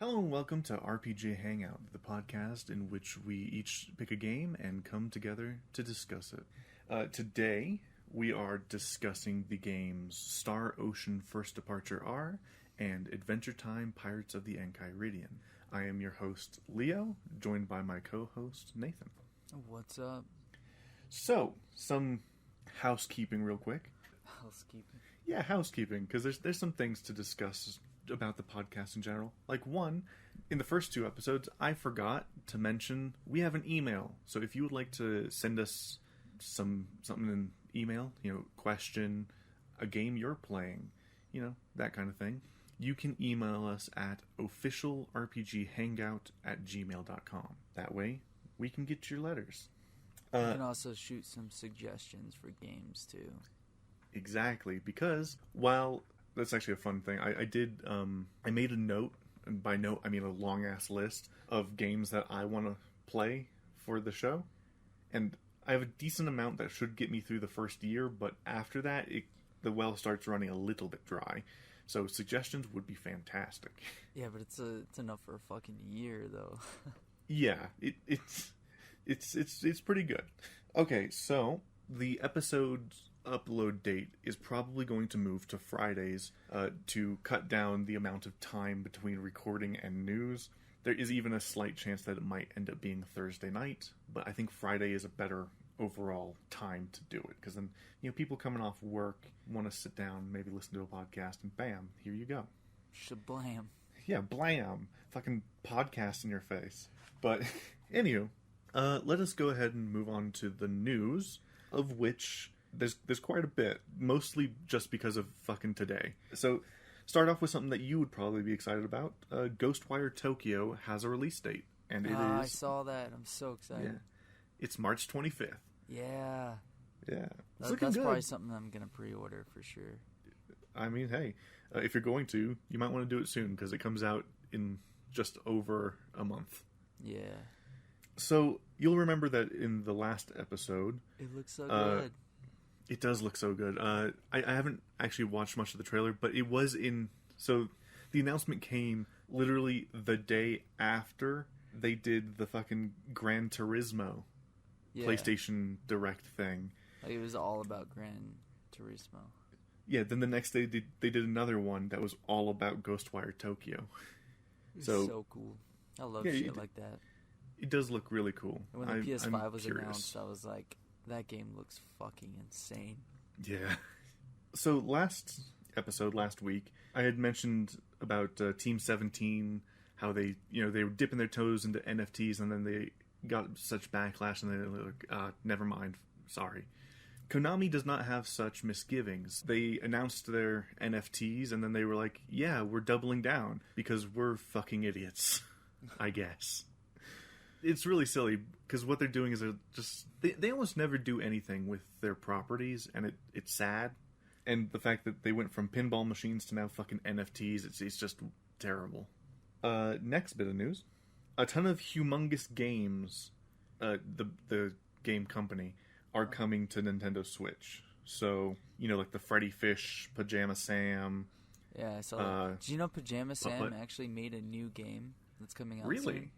Hello and welcome to RPG Hangout, the podcast in which we each pick a game and come together to discuss it. Today, we are discussing the games Star Ocean First Departure R and Adventure Time Pirates of the Enchiridion. I am your host, Leo, joined by my co-host, Nathan. What's up? So, some housekeeping real quick. Housekeeping? Yeah, housekeeping, because there's some things to discuss about the podcast in general. Like, one, in the first two episodes, I forgot to mention we have an email. So if you would like to send us something in email, question, a game you're playing, that kind of thing, you can email us at officialrpghangout@gmail.com. That way, we can get your letters. You can also shoot some suggestions for games, too. Exactly, because while that's actually a fun thing, I made a note, and by note I mean a long-ass list of games that I want to play for the show, and I have a decent amount that should get me through the first year, but after that, the well starts running a little bit dry. So suggestions would be fantastic. Yeah, but it's enough for a fucking year, though. Yeah, it's pretty good. Okay, so the episode's upload date is probably going to move to Fridays to cut down the amount of time between recording and news. There is even a slight chance that it might end up being Thursday night, but I think Friday is a better overall time to do it, because then people coming off work want to sit down, maybe listen to a podcast, and bam, here you go. Shablam. Yeah, blam. Fucking podcast in your face. But anywho, let us go ahead and move on to the news, of which there's quite a bit, mostly just because of fucking today. So, start off with something that you would probably be excited about. Ghostwire Tokyo has a release date, and it is... I saw that. I'm so excited. Yeah, it's March 25th. Yeah. Yeah. That's probably something I'm going to pre-order for sure. I mean, hey, if you're going to, you might want to do it soon, because it comes out in just over a month. Yeah. So, you'll remember that in the last episode... It looks so good. It does look so good. I haven't actually watched much of the trailer, but it was in... So, the announcement came literally the day after they did the fucking Gran Turismo PlayStation Direct thing. Like, it was all about Gran Turismo. Yeah, then the next day they did another one that was all about Ghostwire Tokyo. So cool. I love shit like that. It does look really cool. And when the PS5 was announced, I was like... That game looks fucking insane. Yeah. So last week, I had mentioned about Team 17, how they were dipping their toes into NFTs, and then they got such backlash, and they were like, never mind, sorry. Konami does not have such misgivings. They announced their NFTs, and then they were like, yeah, we're doubling down, because we're fucking idiots, I guess. It's really silly, because what they're doing is they almost never do anything with their properties, and it's sad. And the fact that they went from pinball machines to now fucking NFTs, it's just terrible. Next bit of news. A ton of humongous games, the game company, are coming to Nintendo Switch. So, like the Freddy Fish, Pajama Sam. Yeah, I saw that. Did you know Pajama Sam actually made a new game that's coming out Really? soon?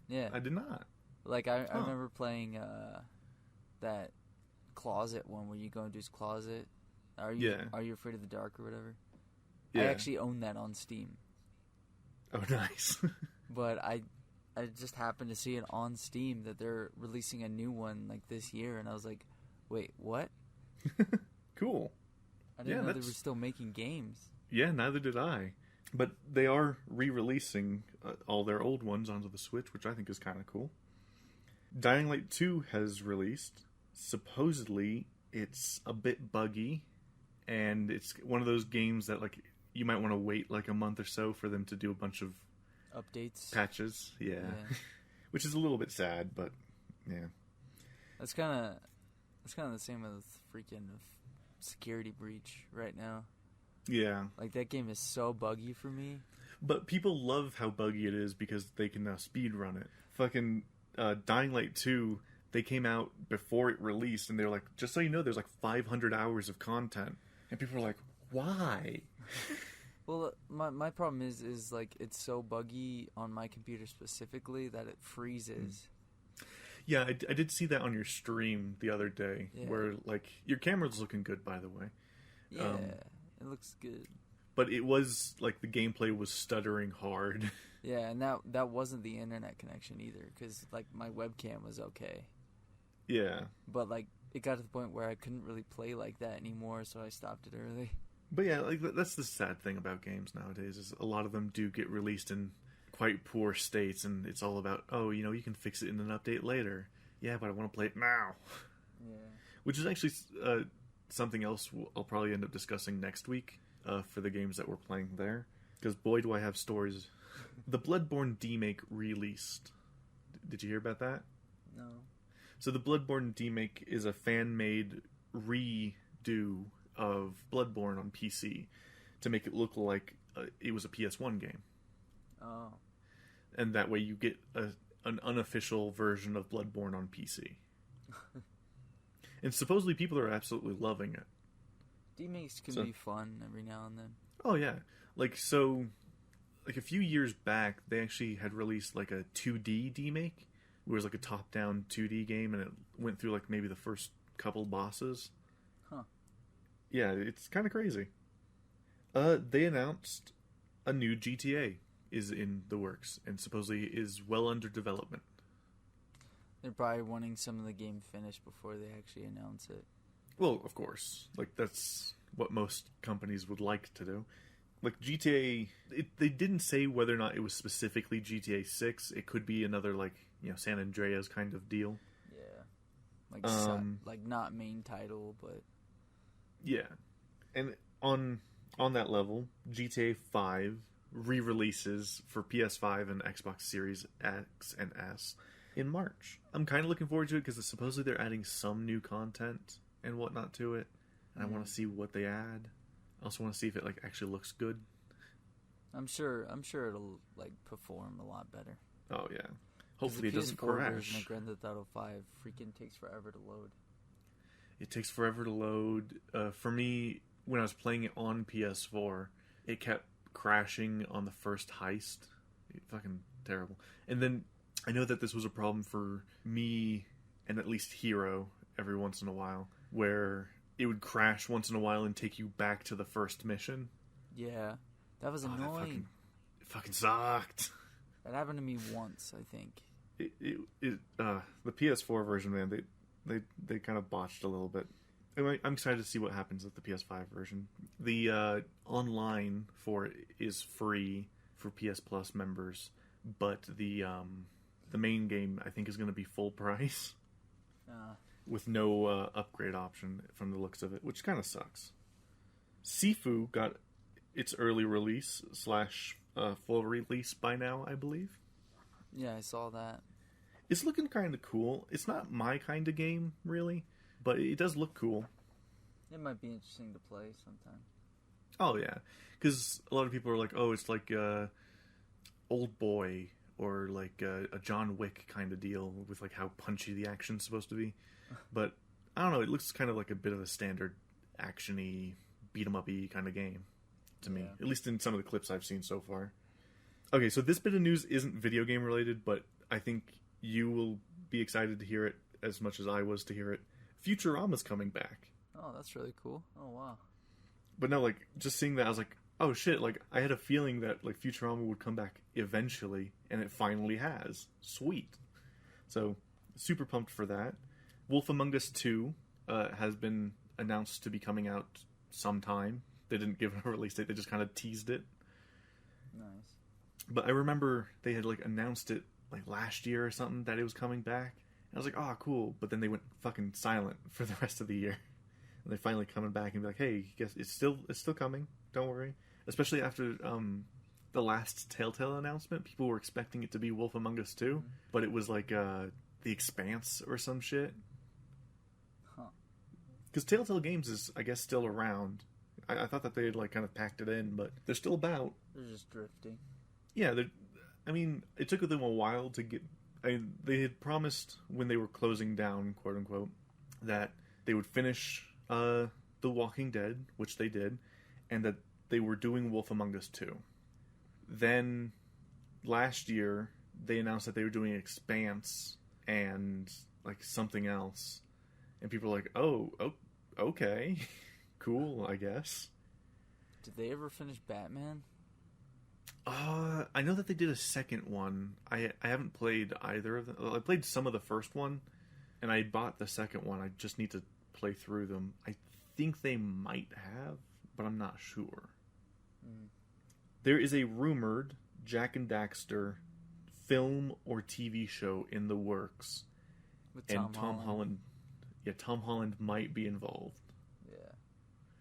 Yeah. I did not. Like, I remember playing that closet one where you go into his closet. Are you afraid of the dark or whatever? Yeah. I actually own that on Steam. Oh, nice. But I just happened to see it on Steam that they're releasing a new one like this year, and I was like, wait, what? Cool. I didn't know they were still making games. Yeah, neither did I. But they are re-releasing all their old ones onto the Switch, which I think is kind of cool. Dying Light 2 has released. Supposedly, it's a bit buggy, and it's one of those games that you might want to wait a month or so for them to do a bunch of updates, patches. Yeah. Which is a little bit sad, but yeah. That's kind of the same with freaking Security Breach right now. Yeah. Like, that game is so buggy for me. But people love how buggy it is because they can now speedrun it. Fucking Dying Light 2, they came out before it released, and they were like, just so you know, there's 500 hours of content. And people were like, why? Well, my problem is like it's so buggy on my computer specifically that it freezes. Yeah, I did see that on your stream the other day, where like your camera's looking good, by the way. Yeah, it looks good. But it was like the gameplay was stuttering hard. Yeah, and that wasn't the internet connection either, because like my webcam was okay. Yeah. But like it got to the point where I couldn't really play like that anymore, so I stopped it early. But yeah, like that's the sad thing about games nowadays is a lot of them do get released in quite poor states, and it's all about, oh, you know, you can fix it in an update later. Yeah, but I want to play it now. Yeah. Which is actually something else I'll probably end up discussing next week for the games that we're playing there. Because boy, do I have stories. The Bloodborne demake released. Did you hear about that? No. So the Bloodborne demake is a fan-made redo of Bloodborne on PC to make it look like it was a PS1 game. Oh. And that way you get an unofficial version of Bloodborne on PC. And supposedly people are absolutely loving it. Demakes can be fun every now and then. Oh yeah. Like a few years back they actually had released like a 2D demake. It was like a top-down 2D game, and it went through like maybe the first couple bosses. Huh. Yeah, it's kind of crazy. They announced a new GTA is in the works, and supposedly is well under development. They're probably wanting some of the game finished before they actually announce it. Well, of course. Like, that's what most companies would like to do. Like, GTA... they didn't say whether or not it was specifically GTA 6. It could be another, like, you know, San Andreas kind of deal. Yeah. Like not main title, but... Yeah. And on that level, GTA 5 re-releases for PS5 and Xbox Series X and S in March. I'm kind of looking forward to it because supposedly they're adding some new content and whatnot to it, and I want to see what they add. I also want to see if it like actually looks good. I'm sure it'll like perform a lot better. Oh yeah, hopefully it doesn't crash. The version of Grand Theft Auto 5 freaking takes forever to load. It takes forever to load. For me, when I was playing it on PS4, it kept crashing on the first heist. Fucking terrible. And then I know that this was a problem for me and at least Hero every once in a while, where it would crash once in a while and take you back to the first mission. Yeah, that was annoying. It fucking sucked. That happened to me once, I think. The PS4 version, man, they kind of botched a little bit. Anyway, I'm excited to see what happens with the PS5 version. The online for it is free for PS Plus members, but the main game I think is going to be full price with no upgrade option from the looks of it, which kind of sucks. Sifu got its early release / full release by now, I believe. Yeah, I saw that. It's looking kind of cool. It's not my kind of game, really, but it does look cool. It might be interesting to play sometime. Oh, yeah. Because a lot of people are like, oh, it's like Old Boy or like a John Wick kind of deal with like how punchy the action's supposed to be. But, I don't know, it looks kind of like a bit of a standard action-y, beat-em-up-y kind of game to me. At least in some of the clips I've seen so far. Okay, so this bit of news isn't video game related, but I think you will be excited to hear it as much as I was to hear it. Futurama's coming back. Oh, that's really cool. Oh, wow. But no, like, just seeing that, I was like, oh shit, like, I had a feeling that, like, Futurama would come back eventually, and it finally has. Sweet. So, super pumped for that. Wolf Among Us 2 has been announced to be coming out sometime. They didn't give a release date, they just kind of teased it. Nice. But I remember they had, like, announced it, like, last year or something, that it was coming back. And I was like, oh, cool. But then they went fucking silent for the rest of the year. And they're finally coming back and be like, hey, guess it's still coming. Don't worry. Especially after the last Telltale announcement, people were expecting it to be Wolf Among Us 2, but it was like The Expanse or some shit. Huh. Because Telltale Games is, I guess, still around. I thought that they had like kind of packed it in, but they're still about. They're just drifting. Yeah, I mean, it took them a while to get. They had promised when they were closing down, quote unquote, that they would finish The Walking Dead, which they did, and that they were doing Wolf Among Us 2. Then last year they announced that they were doing Expanse and like something else, and people were like, oh okay, cool, I guess. Did they ever finish Batman? I know that they did a second one. I haven't played either of them. I played some of the first one, and I bought the second one. I just need to play through them. I think they might have, but I'm not sure. There is a rumored Jak and Daxter film or TV show in the works. With Tom Holland. Yeah, Tom Holland might be involved. Yeah.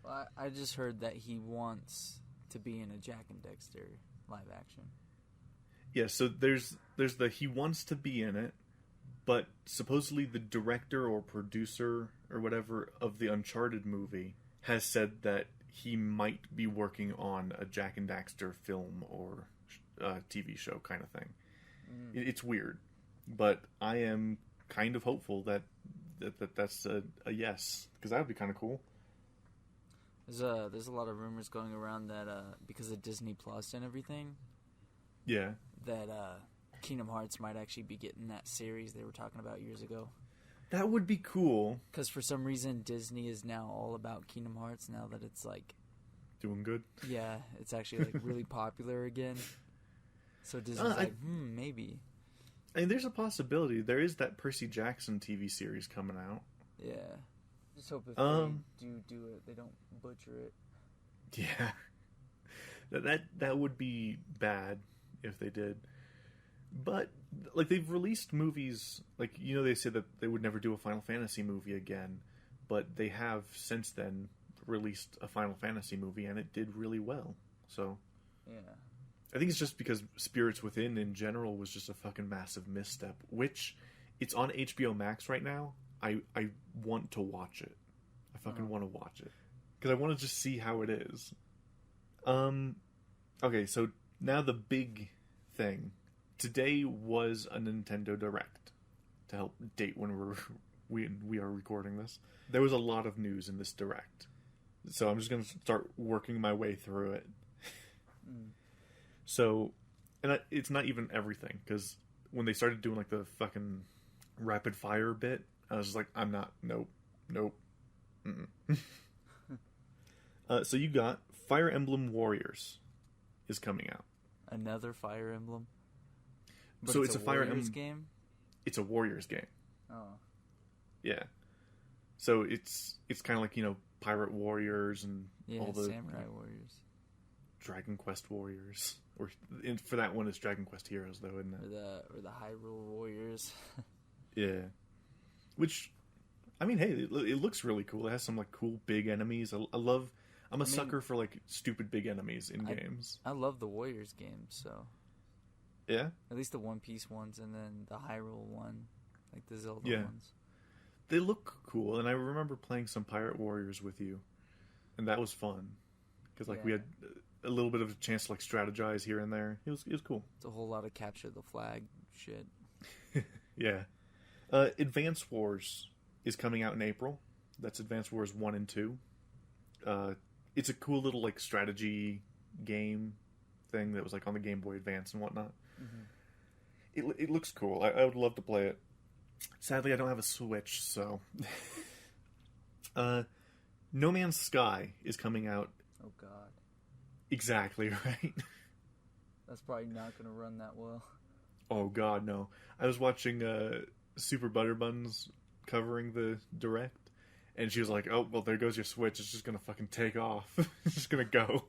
Well, I just heard that he wants to be in a Jak and Daxter live action. Yeah, so there's the he wants to be in it, but supposedly the director or producer or whatever of the Uncharted movie has said that he might be working on a Jak and Daxter film or TV show kind of thing. It's weird, but I am kind of hopeful that's a yes, because that would be kind of cool. There's a lot of rumors going around that because of Disney Plus and everything, yeah, that Kingdom Hearts might actually be getting that series they were talking about years ago. That would be cool. Because for some reason Disney is now all about Kingdom Hearts now that it's like doing good. Yeah, it's actually like really popular again. So Disney's maybe. I mean, there's a possibility. There is that Percy Jackson TV series coming out. Yeah. Just hope if they do it, they don't butcher it. Yeah. That would be bad if they did. But, like, they've released movies, like, you know, they said that they would never do a Final Fantasy movie again, but they have since then released a Final Fantasy movie, and it did really well. So, yeah. I think it's just because Spirits Within in general was just a fucking massive misstep, which it's on HBO Max right now. I want to watch it. I fucking want to watch it. Because I want to just see how it is. Okay, so now the big thing. Today was a Nintendo Direct. To help date when we are recording this. There was a lot of news in this Direct. So I'm just going to start working my way through it. So, and it's not even everything, because when they started doing like the fucking rapid fire bit, I was just like, I'm not, nope. So you got Fire Emblem Warriors is coming out. Another Fire Emblem? But so it's a Fire Emblem game? It's a Warriors game. Oh. Yeah. So it's kind of like, you know, Pirate Warriors and all the Samurai Warriors. Dragon Quest Warriors. Or for that one, it's Dragon Quest Heroes, though, isn't it? Or the Hyrule Warriors. Yeah. Which, I mean, hey, it looks really cool. It has some, like, cool big enemies. I'm a sucker for, like, stupid big enemies in games. I love the Warriors games, so. Yeah? At least the One Piece ones, and then the Hyrule one. Like the Zelda ones. They look cool, and I remember playing some Pirate Warriors with you. And that was fun. Because, like, we had a little bit of a chance to, like, strategize here and there. It was cool. It's a whole lot of capture the flag shit. Yeah. Advance Wars is coming out in April. That's Advance Wars 1 and 2. It's a cool little, like, strategy game thing that was, like, on the Game Boy Advance and whatnot. Mm-hmm. It looks cool. I would love to play it. Sadly, I don't have a Switch, so... No Man's Sky is coming out. Oh, God. Exactly, right? That's probably not going to run that well. Oh, God, no. I was watching Super Butterbuns covering the Direct, and she was like, oh, well, there goes your Switch. It's just going to fucking take off. It's just going to go.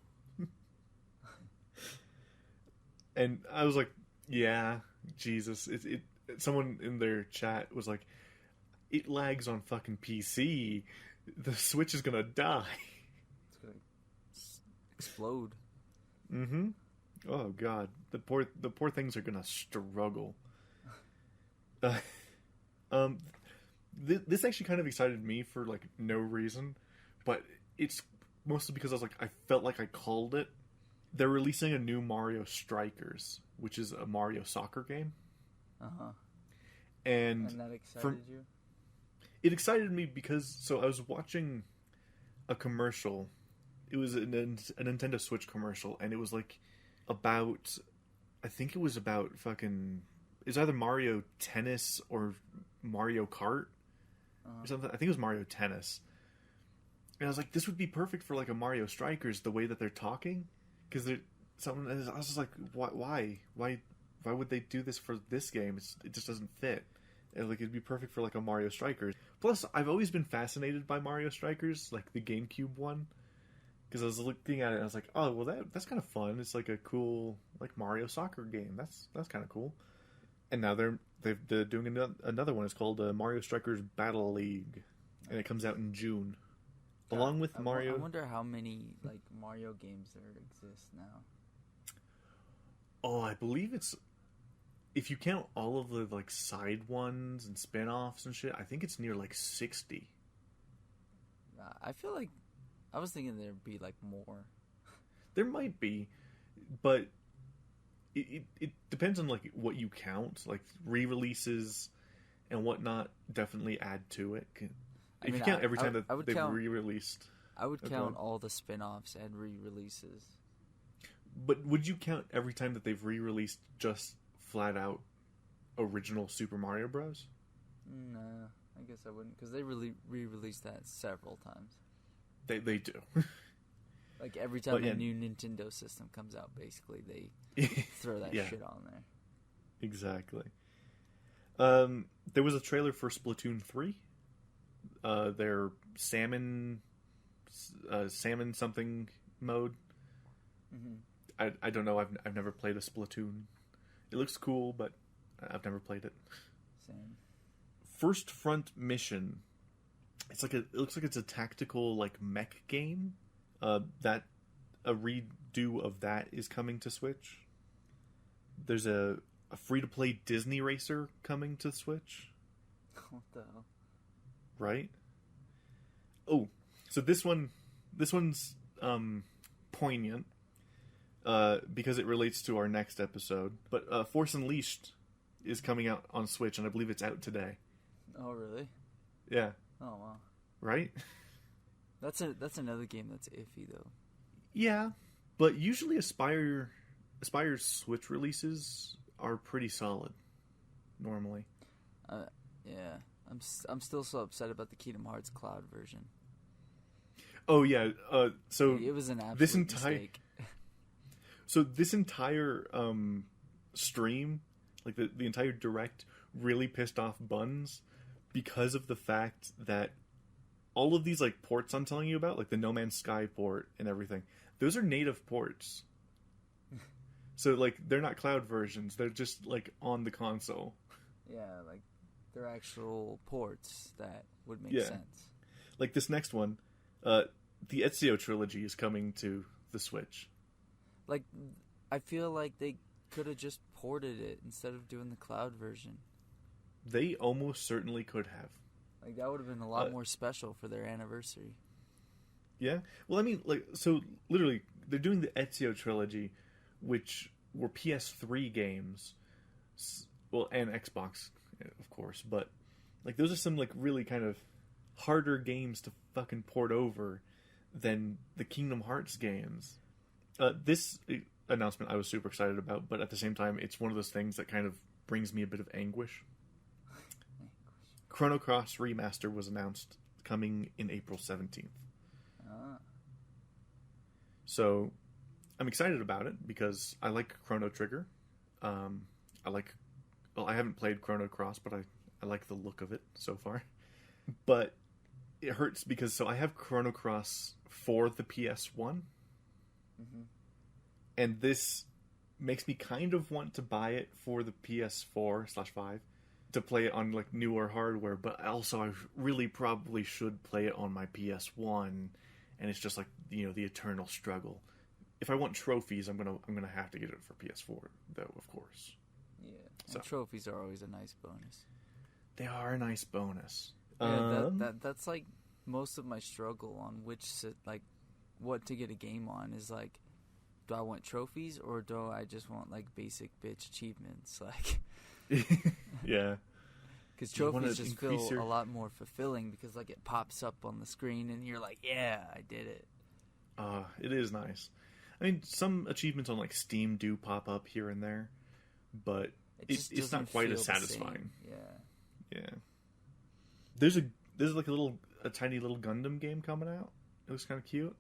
And I was like, yeah, Jesus. Someone in their chat was like, it lags on fucking PC. The Switch is going to die. It's going to explode. Mm-hmm. Oh, God. The poor things are going to struggle. This actually kind of excited me for, like, no reason. But it's mostly because I felt like I called it. They're releasing a new Mario Strikers, which is a Mario soccer game. Uh-huh. And that excited you? It excited me because, so I was watching a commercial. It was a Nintendo Switch commercial, and it was like about, I think it was about fucking, it's either Mario Tennis or Mario Kart or something. I think it was Mario Tennis. And I was like, this would be perfect for like a Mario Strikers, the way that they're talking, because they're something. I was just like, why would they do this for this game? It just doesn't fit. And like, it'd be perfect for like a Mario Strikers. Plus, I've always been fascinated by Mario Strikers, like the GameCube one, because I was looking at it and I was like, oh, well, that's kind of fun. It's like a cool like Mario soccer game. That's kind of cool. And now they're doing another one. It's called Mario Strikers Battle League, and it comes out in June. Along with Mario... I wonder how many like Mario games there exist now. Oh, I believe it's... If you count all of the like side ones and spin-offs and shit, I think it's near like 60. I feel like... I was thinking there'd be like more. There might be, but it depends on like what you count. Like re-releases and whatnot definitely add to it. If you count every time that they've re-released... I would count all the spin-offs and re-releases. But would you count every time that they've re-released just flat-out original Super Mario Bros? No, I guess I wouldn't, because they re-released that several times. They do. Like, every time a new Nintendo system comes out, basically, they throw that shit on there. Exactly. There was a trailer for Splatoon 3. Their salmon something mode. Mm-hmm. I don't know. I've never played a Splatoon. It looks cool, but I've never played it. Same. First Front Mission. It looks like it's a tactical like mech game. That a redo of that is coming to Switch. There's a free-to-play Disney racer coming to Switch. What the hell? Right? Oh, so this one's poignant because it relates to our next episode. But Force Unleashed is coming out on Switch, and I believe it's out today. Oh, really? Yeah. Oh, wow. Right? That's another game that's iffy, though. Yeah, but usually Aspire's Switch releases are pretty solid, normally. Yeah. I'm still so upset about the Kingdom Hearts Cloud version. Oh yeah, so it was an absolute mistake. So this entire stream, like the entire direct, really pissed off Buns because of the fact that all of these like ports I'm telling you about, like the No Man's Sky port and everything, those are native ports. So like they're not cloud versions; they're just like on the console. Yeah, like they're actual ports that would make sense. Like this next one, the Ezio trilogy is coming to the Switch. Like, I feel like they could have just ported it instead of doing the cloud version. They almost certainly could have. Like, that would have been a lot more special for their anniversary. Yeah? Well, I mean, like, so, literally, they're doing the Ezio trilogy, which were PS3 games. Well, and Xbox, of course, but, like, those are some, like, really kind of harder games to fucking port over than the Kingdom Hearts games. This announcement I was super excited about, but at the same time, it's one of those things that kind of brings me a bit of anguish. Chrono Cross Remaster was announced, coming in April 17th. So, I'm excited about it because I like Chrono Trigger. I haven't played Chrono Cross, but I like the look of it so far. But it hurts because, so I have Chrono Cross for the PS1. Mm-hmm. And this makes me kind of want to buy it for the PS4/5 to play it on like newer hardware, but also I really probably should play it on my PS1, and it's just like, you know, the eternal struggle. If I want trophies, I'm gonna have to get it for PS4 though, of course. Yeah, so trophies are always a nice bonus. They are a nice bonus. Yeah, that's like most of my struggle on what to get a game on is like, do I want trophies or do I just want like basic bitch achievements? Like, yeah, because trophies just feel a lot more fulfilling because like it pops up on the screen and you're like, yeah, I did it. It is nice. I mean, some achievements on like Steam do pop up here and there, but it's not quite as satisfying. Yeah. There's like a tiny little Gundam game coming out. It looks kind of cute.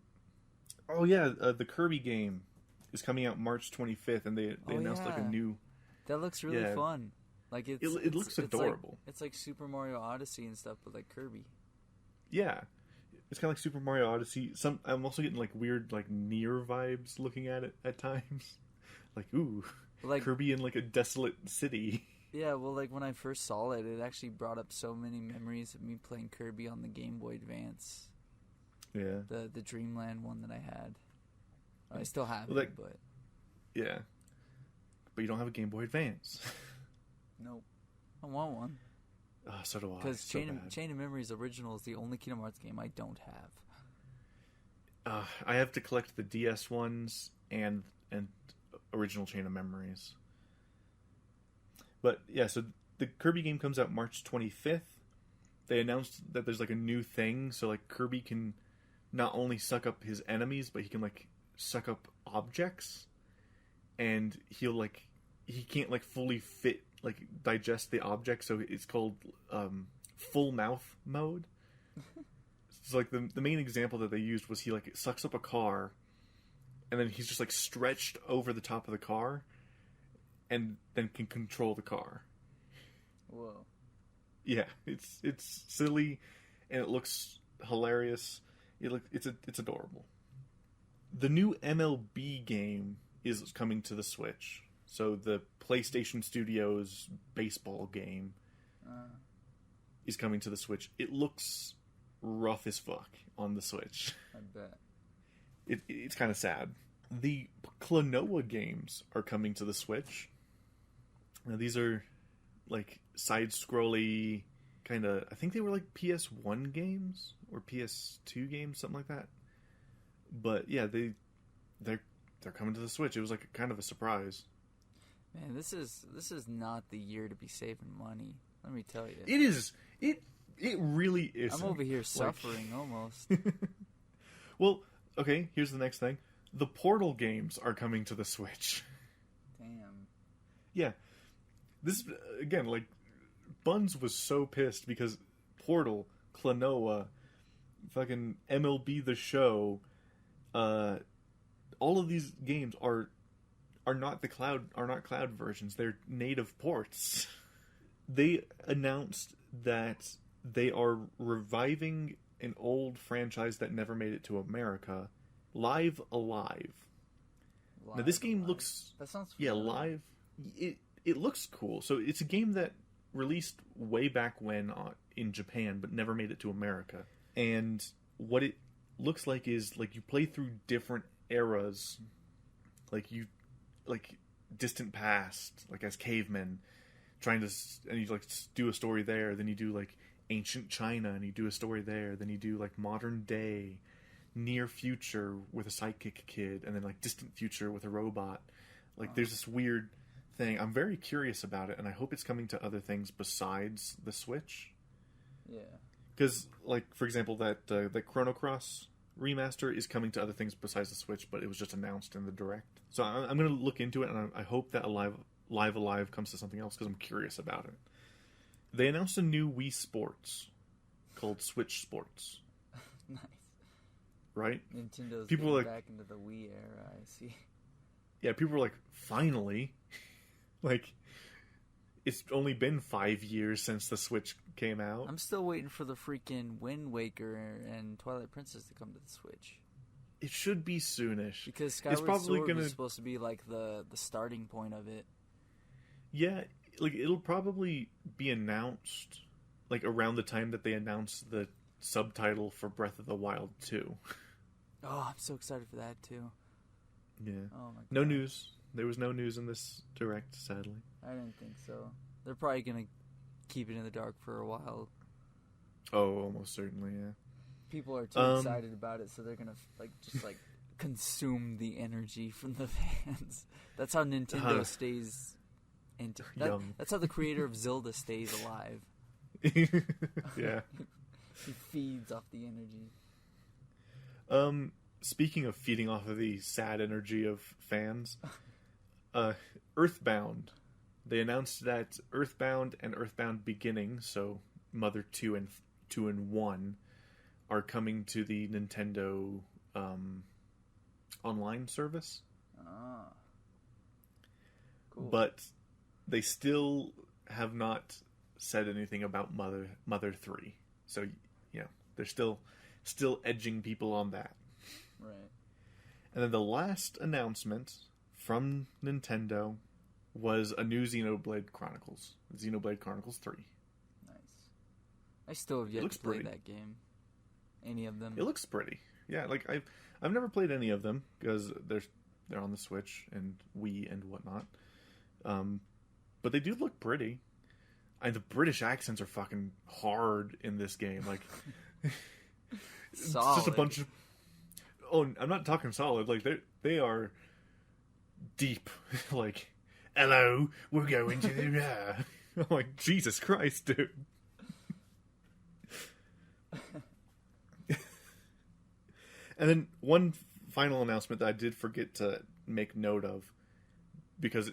Oh yeah, the Kirby game is coming out March 25th, and they announced like a new. That looks really fun. Like it looks adorable. It's like Super Mario Odyssey and stuff, but like Kirby. Yeah, it's kind of like Super Mario Odyssey. I'm also getting like weird like Nier vibes looking at it at times. Like ooh, like Kirby in like a desolate city. Yeah, well, like when I first saw it, it actually brought up so many memories of me playing Kirby on the Game Boy Advance. Yeah, the Dreamland one that I had. I still have it, but yeah, but you don't have a Game Boy Advance. Nope, I want one. So do I. Because Chain of Memories Original is the only Kingdom Hearts game I don't have. I have to collect the DS ones and original Chain of Memories. But yeah, so the Kirby game comes out March 25th. They announced that there's like a new thing, so like Kirby can not only suck up his enemies, but he can like suck up objects, and he can't like fully digest the object, so it's called full mouth mode. So like the main example that they used was he like sucks up a car, and then he's just like stretched over the top of the car, and then can control the car. Whoa. Yeah, it's silly, and it looks hilarious. It's adorable. The new MLB game is coming to the Switch. So the PlayStation Studios baseball game is coming to the Switch. It looks rough as fuck on the Switch. I bet. It's kind of sad. The Klonoa games are coming to the Switch. Now these are like side-scrolly kind of. I think they were like PS1 games or PS2 games, something like that. But yeah, they're coming to the Switch. It was like kind of a surprise. Man, this is not the year to be saving money. Let me tell you. It is. It really is. I'm over here suffering almost. Well, okay. Here's the next thing. The Portal games are coming to the Switch. Damn. Yeah. This again, like Buns was so pissed because Portal, Klonoa, fucking MLB The Show, all of these games are not cloud versions. They're native ports. They announced that they are reviving an old franchise that never made it to America, Live Alive. Now this game looks Live. It looks cool. So it's a game that released way back when in Japan, but never made it to America. And what it looks like is like you play through different eras, like distant past, like as cavemen, and you like do a story there. Then you do like ancient China, and you do a story there. Then you do like modern day, near future with a sidekick kid, and then like distant future with a robot. Like there's this weird thing. I'm very curious about it, and I hope it's coming to other things besides the Switch. Yeah. Because, like, for example, that Chrono Cross remaster is coming to other things besides the Switch, but it was just announced in the Direct. So I'm going to look into it, and I hope that Live Alive comes to something else, because I'm curious about it. They announced a new Wii Sports called Switch Sports. Nice. Right? Nintendo's people getting like, back into the Wii era, I see. Yeah, people were like, finally. Like, it's only been 5 years since the Switch came out. I'm still waiting for the freaking Wind Waker and Twilight Princess to come to the Switch. It should be soonish. Because Skyward Sword is supposed to be like the starting point of it. Yeah, like it'll probably be announced like around the time that they announce the subtitle for Breath of the Wild 2. Oh, I'm so excited for that too. Yeah. Oh my God. No news. There was no news in this Direct, sadly. I didn't think so. They're probably gonna keep it in the dark for a while. Oh, almost certainly, yeah. People are too excited about it, so they're gonna just consume the energy from the fans. That's how Nintendo stays. That's how the creator of Zelda stays alive. Yeah. He feeds off the energy. speaking of feeding off of the sad energy of fans, Earthbound. They announced that Earthbound and Earthbound Beginning, so Mother 2 and 1, are coming to the Nintendo online service. Ah. Cool. But they still have not said anything about Mother 3. So, they're still edging people on that. Right. And then the last announcement from Nintendo was a new Xenoblade Chronicles. Xenoblade Chronicles 3. Nice. I still have yet to play that game. Any of them. It looks pretty. Yeah, like I've never played any of them because they're on the Switch and Wii and whatnot. But they do look pretty. And the British accents are fucking hard in this game. Like, it's just a bunch of. Oh, I'm not talking solid. Like they are deep. Like, hello, we're going to the. I'm like, Jesus Christ, dude. And then one final announcement that I did forget to make note of, because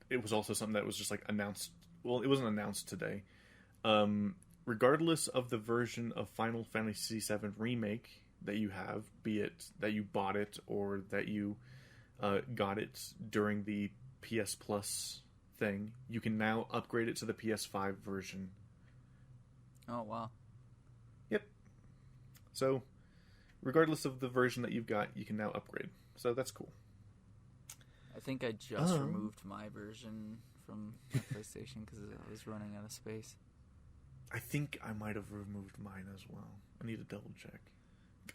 it was also something that was just like announced. Well, it wasn't announced today. Regardless of the version of Final Fantasy VII Remake that you have, be it that you bought it or that you got it during the PS Plus thing, you can now upgrade it to the PS5 version. Oh, wow. Yep. So, regardless of the version that you've got, you can now upgrade. So that's cool. I think I just removed my version from my PlayStation because I was running out of space. I think I might have removed mine as well. I need to double check.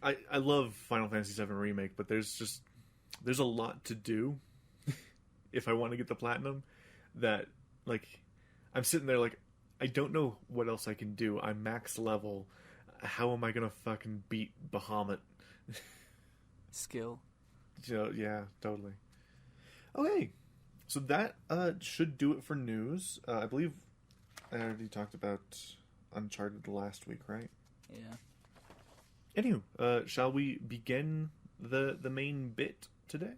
I love Final Fantasy VII Remake, but there's a lot to do if I want to get the platinum. That, like, I'm sitting there like, I don't know what else I can do. I'm max level. How am I gonna fucking beat Bahamut? Skill. Yeah, totally. Okay, so that should do it for news. I believe I already talked about Uncharted last week, right? Yeah. Anywho, shall we begin the main bit today?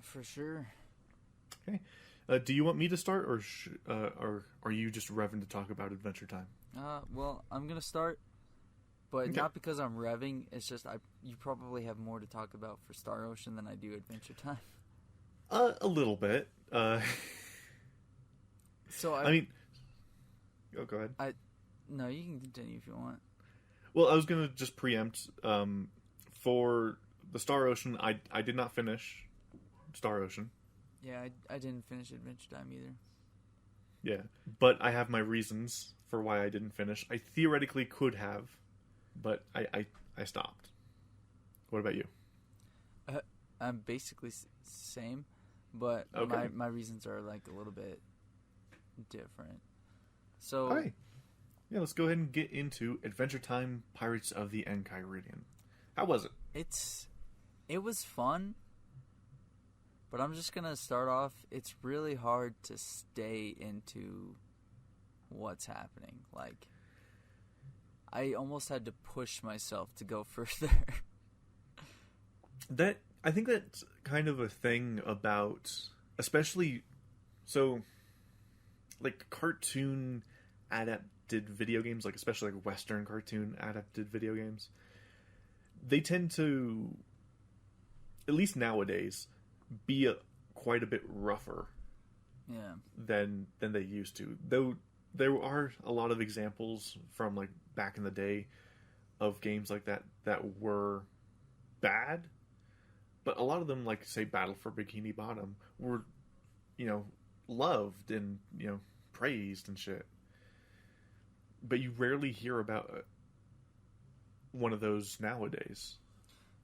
For sure. Okay. Do you want me to start, or are you just revving to talk about Adventure Time? Well, I'm gonna start, but Okay. not because I'm revving. It's just you probably have more to talk about for Star Ocean than I do Adventure Time. A little bit. So I mean, oh, go ahead. No, you can continue if you want. Well, I was gonna just preempt. For the Star Ocean, I did not finish Star Ocean. Yeah, I didn't finish Adventure Time either. Yeah, but I have my reasons for why I didn't finish. I theoretically could have, but I stopped. What about you? I'm basically same, but Okay. my reasons are like a little bit different. So, All right. Yeah, let's go ahead and get into Adventure Time Pirates of the Enchiridion. How was it? It was fun, but I'm just going to start off. It's really hard to stay into what's happening. Like, I almost had to push myself to go further. I think that's kind of a thing about, especially, so, like, cartoon adapted video games, like, especially like Western cartoon adapted video games, they tend to, at least nowadays, be quite a bit rougher than they used to. Though there are a lot of examples from, like, back in the day of games like that were bad, but a lot of them, like, say, Battle for Bikini Bottom, were, loved and, praised and shit. But you rarely hear about one of those nowadays.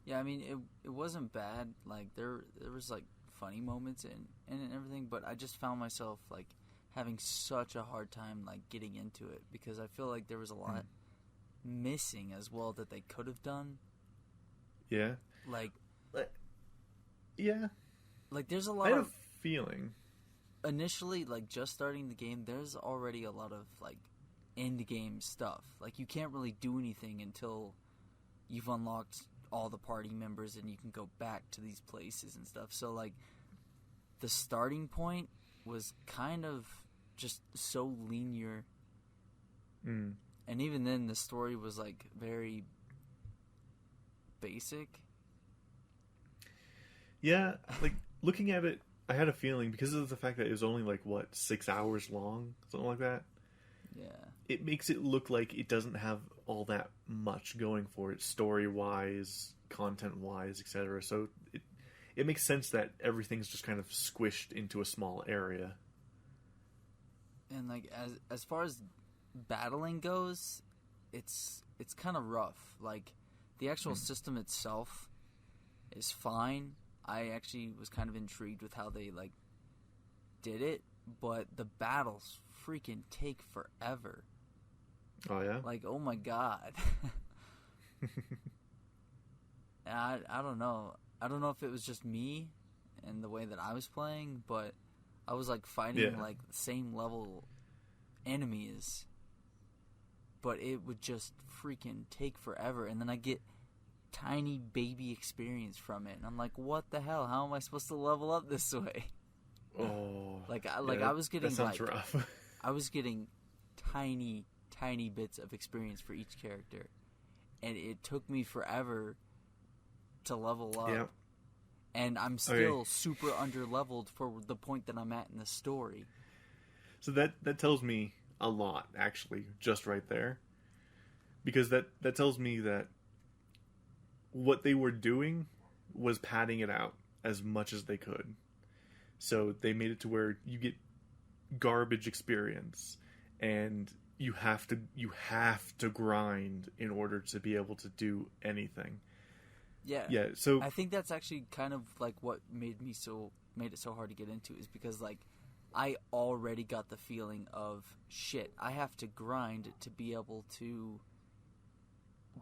Yeah, I mean, it wasn't bad. Like, there was, like, funny moments in and everything, but I just found myself, like, having such a hard time, like, getting into it, because I feel like there was a lot missing as well that they could have done. Yeah. Like, yeah. Like, there's a lot I had of... a feeling. Initially, like, just starting the game, there's already a lot of, like, end game stuff. Like, you can't really do anything until you've unlocked all the party members, and you can go back to these places and stuff. So, like, the starting point was kind of just so linear. Mm. And even then, the story was, like, very basic. Yeah, like, looking at it, I had a feeling, because of the fact that it was only, like, 6 hours long? Something like that? Yeah. It makes it look like it doesn't have all that much going for it, story-wise, content-wise, etc. So it makes sense that everything's just kind of squished into a small area. And, like, as far as battling goes, it's kind of rough. Like, the actual system itself is fine. I actually was kind of intrigued with how they, like, did it, but the battles freaking take forever. Oh, yeah? Like, oh my god. I don't know. I don't know if it was just me and the way that I was playing, but I was, like, fighting, like, the same level enemies, but it would just freaking take forever, and then I get tiny baby experience from it, and I'm like, what the hell? How am I supposed to level up this way? Oh. I was getting, that sounds like, rough. I was getting tiny bits of experience for each character, and it took me forever to level up. Yep. And I'm still super under-leveled for the point that I'm at in the story. So that tells me a lot, actually, just right there. Because that tells me that what they were doing was padding it out as much as they could. So they made it to where you get garbage experience, and you have to grind in order to be able to do anything. Yeah. So I think that's actually kind of like what made it so hard to get into, is because, like, I already got the feeling of shit. I have to grind to be able to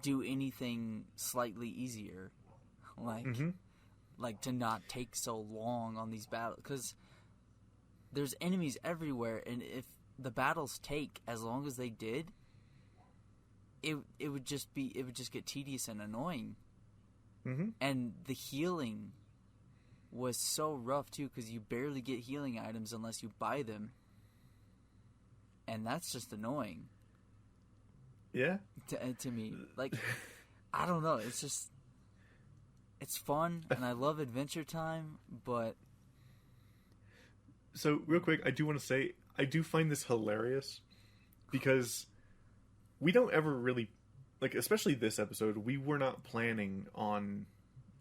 do anything slightly easier, like to not take so long on these battles, because there's enemies everywhere, and if the battles take as long as they did, it would just get tedious and annoying. Mm-hmm. And the healing was so rough too, because you barely get healing items unless you buy them, and that's just annoying. Yeah. To me, like, I don't know. It's fun, and I love Adventure Time, but. So, real quick, I do want to say, I do find this hilarious, because we don't ever really, like, especially this episode, we were not planning on,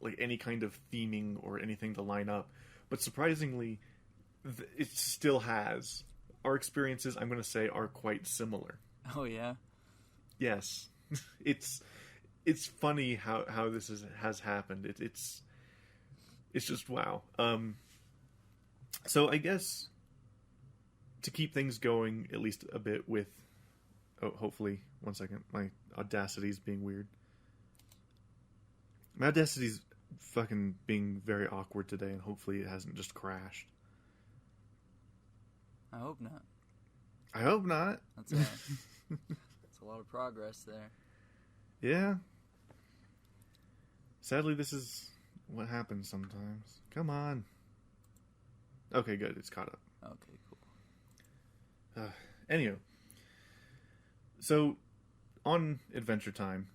like, any kind of theming or anything to line up, but surprisingly, it still has. Our experiences, I'm going to say, are quite similar. Oh, yeah? Yes. It's funny how this has happened. It's just wow. So I guess to keep things going at least a bit with, hopefully, one second, my Audacity's being weird. My Audacity's fucking being very awkward today, and hopefully it hasn't just crashed. I hope not. I hope not. That's a lot of progress there. Yeah. Sadly, this is what happens sometimes. Come on. Okay, good. It's caught up. Okay, cool. Anyway. So, on Adventure Time,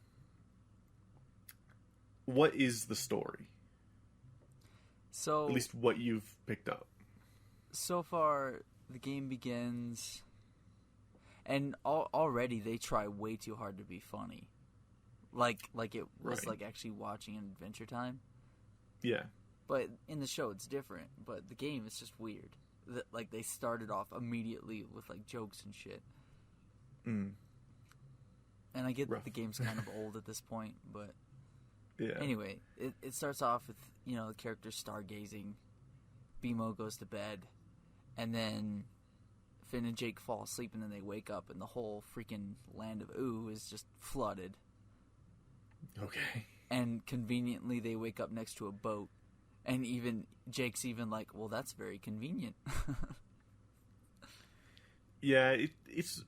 what is the story? So, at least what you've picked up. So far, the game begins, and already they try way too hard to be funny. Like it was like actually watching an Adventure Time. Yeah. But in the show, it's different. But the game is just weird. Like, they started off immediately with, like, jokes and shit. Mm. And I get that the game's kind of old at this point, but... Yeah. Anyway, it starts off with, the character stargazing. BMO goes to bed. And then Finn and Jake fall asleep, and then they wake up, and the whole freaking land of Ooh is just flooded. Okay. And conveniently, they wake up next to a boat. And Jake's even like, well, that's very convenient. Yeah, it's...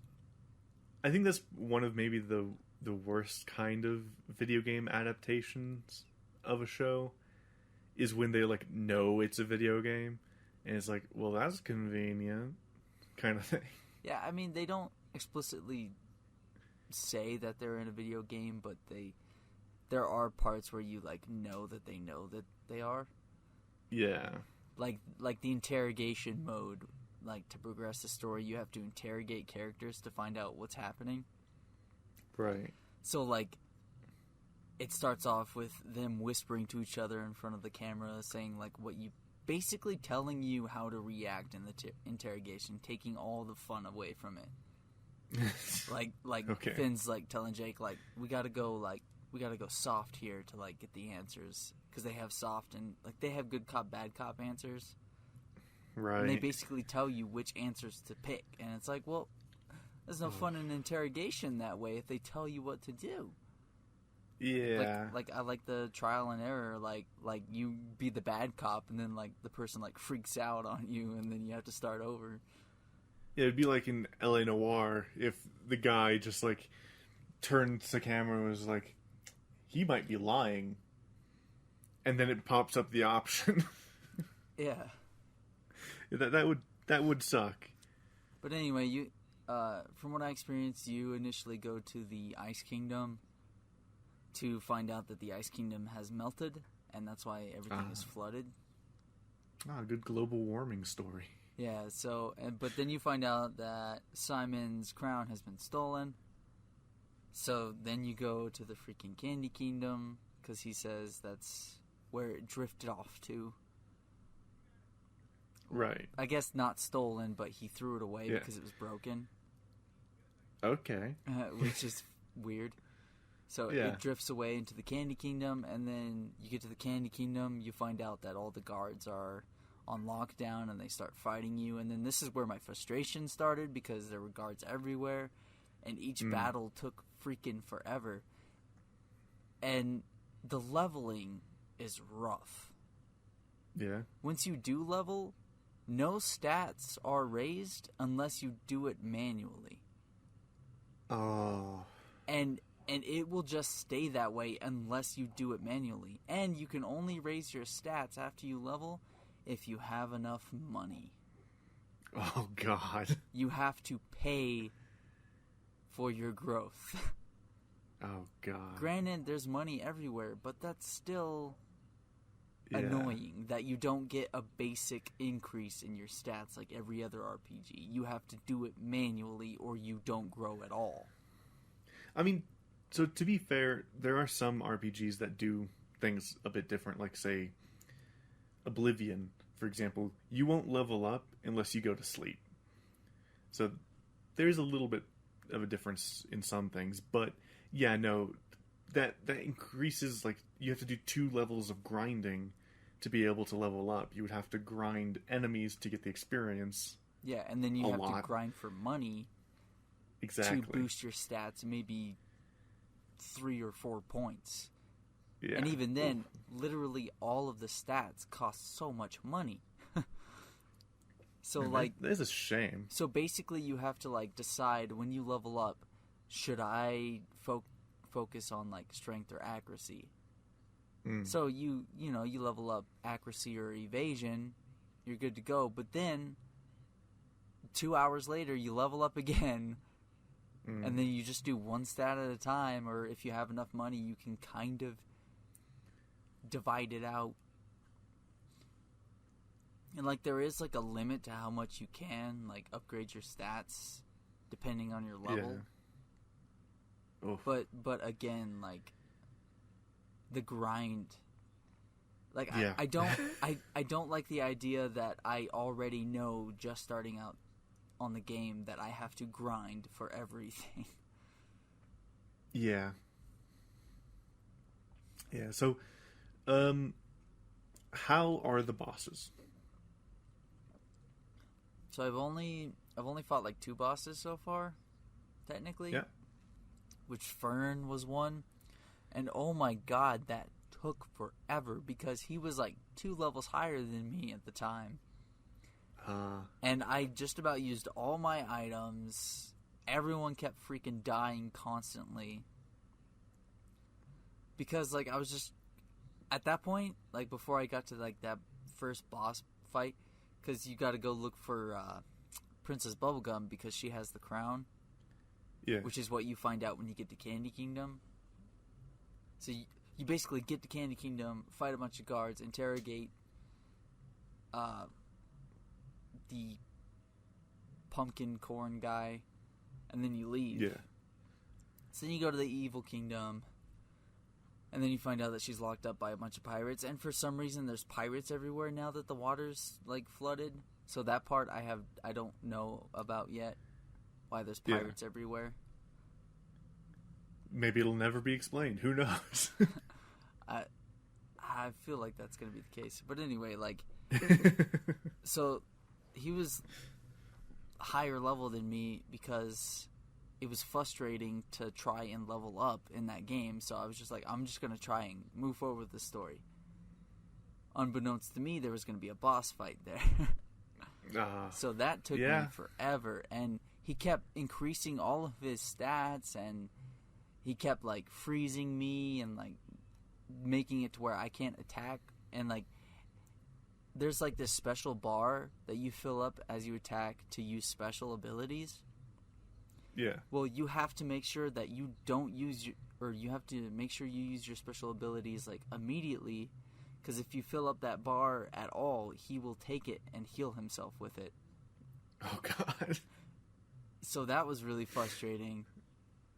I think that's one of maybe the the worst kind of video game adaptations of a show is when they like know it's a video game and it's like, well, that's convenient kind of thing. Yeah, I mean, they don't explicitly say that they're in a video game, but there are parts where you like know that they are. Yeah. Like the interrogation mode, like to progress the story, you have to interrogate characters to find out what's happening. Right. So like it starts off with them whispering to each other in front of the camera, saying like what you basically telling you how to react in the interrogation, taking all the fun away from it. like okay. Finn's like telling Jake like we gotta go soft here to like get the answers, because they have soft and like they have good cop bad cop answers, right? And they basically tell you which answers to pick, and it's like, well, there's no fun in interrogation that way if they tell you what to do. Yeah, like I like the trial and error, like you be the bad cop and then like the person like freaks out on you and then you have to start over. Yeah, it'd be like in L.A. Noire if the guy just like turned to the camera and was like, he might be lying, and then it pops up the option. Yeah, that would suck. But anyway, you from what I experienced, you initially go to the Ice Kingdom to find out that the Ice Kingdom has melted, and that's why everything is flooded. Good global warming story. Yeah, so, but then you find out that Simon's crown has been stolen. So then you go to the freaking Candy Kingdom, because he says that's where it drifted off to. Right. I guess not stolen, but he threw it away because it was broken. Okay. Which is weird. So it drifts away into the Candy Kingdom, and then you get to the Candy Kingdom, you find out that all the guards are on lockdown, and they start fighting you, and then this is where my frustration started, because there were guards everywhere, and each battle took freaking forever. And the leveling is rough. Yeah. Once you do level, no stats are raised unless you do it manually. Oh. And it will just stay that way unless you do it manually. And you can only raise your stats after you level if you have enough money. Oh, God. You have to pay for your growth. Oh, God. Granted, there's money everywhere, but that's still annoying that you don't get a basic increase in your stats like every other RPG. You have to do it manually or you don't grow at all. I mean, so to be fair, there are some RPGs that do things a bit different, like, say, Oblivion, for example. You won't level up unless you go to sleep. So there's a little bit of a difference in some things, but yeah, no, that increases, like, you have to do 2 levels of grinding to be able to level up. You would have to grind enemies to get the experience. Yeah, and then you have to grind for money to boost your stats, maybe 3 or 4 points. Yeah. And even then, literally all of the stats cost so much money. So, like... That is a shame. So basically you have to, like, decide when you level up, should I focus on, like, strength or accuracy? So you level up accuracy or evasion, you're good to go. But then 2 hours later, you level up again, and then you just do one stat at a time. Or if you have enough money, you can kind of divide it out. And like there is like a limit to how much you can like upgrade your stats depending on your level. Yeah. But again, like the grind, like I don't like the idea that I already know just starting out on the game that I have to grind for everything. Yeah. Yeah. So, how are the bosses? So I've only fought like 2 bosses so far, technically. Yeah. Which Fern was one, and oh my god, that took forever because he was like 2 levels higher than me at the time. And I just about used all my items. Everyone kept freaking dying constantly. because like I was just at that point, like before I got to like that first boss fight, because you got to go look for Princess Bubblegum because she has the crown. Yeah. Which is what you find out when you get to Candy Kingdom. So you basically get to Candy Kingdom, fight a bunch of guards, interrogate the pumpkin corn guy, and then you leave. Yeah. So then you go to the Evil Kingdom, and then you find out that she's locked up by a bunch of pirates. And for some reason, there's pirates everywhere now that the water's like flooded. So that part I don't know about yet. Why there's pirates everywhere. Maybe it'll never be explained. Who knows? I feel like that's going to be the case. But anyway, like... So, he was higher level than me because it was frustrating to try and level up in that game. So I was just like, I'm just going to try and move forward with the story. Unbeknownst to me, there was going to be a boss fight there. So that took me forever. And he kept increasing all of his stats, and he kept like freezing me and like making it to where I can't attack. And like there's like this special bar that you fill up as you attack to use special abilities. Yeah. Well, you have to make sure that you don't use you have to make sure you use your special abilities like immediately, because if you fill up that bar at all, he will take it and heal himself with it. Oh God. So that was really frustrating.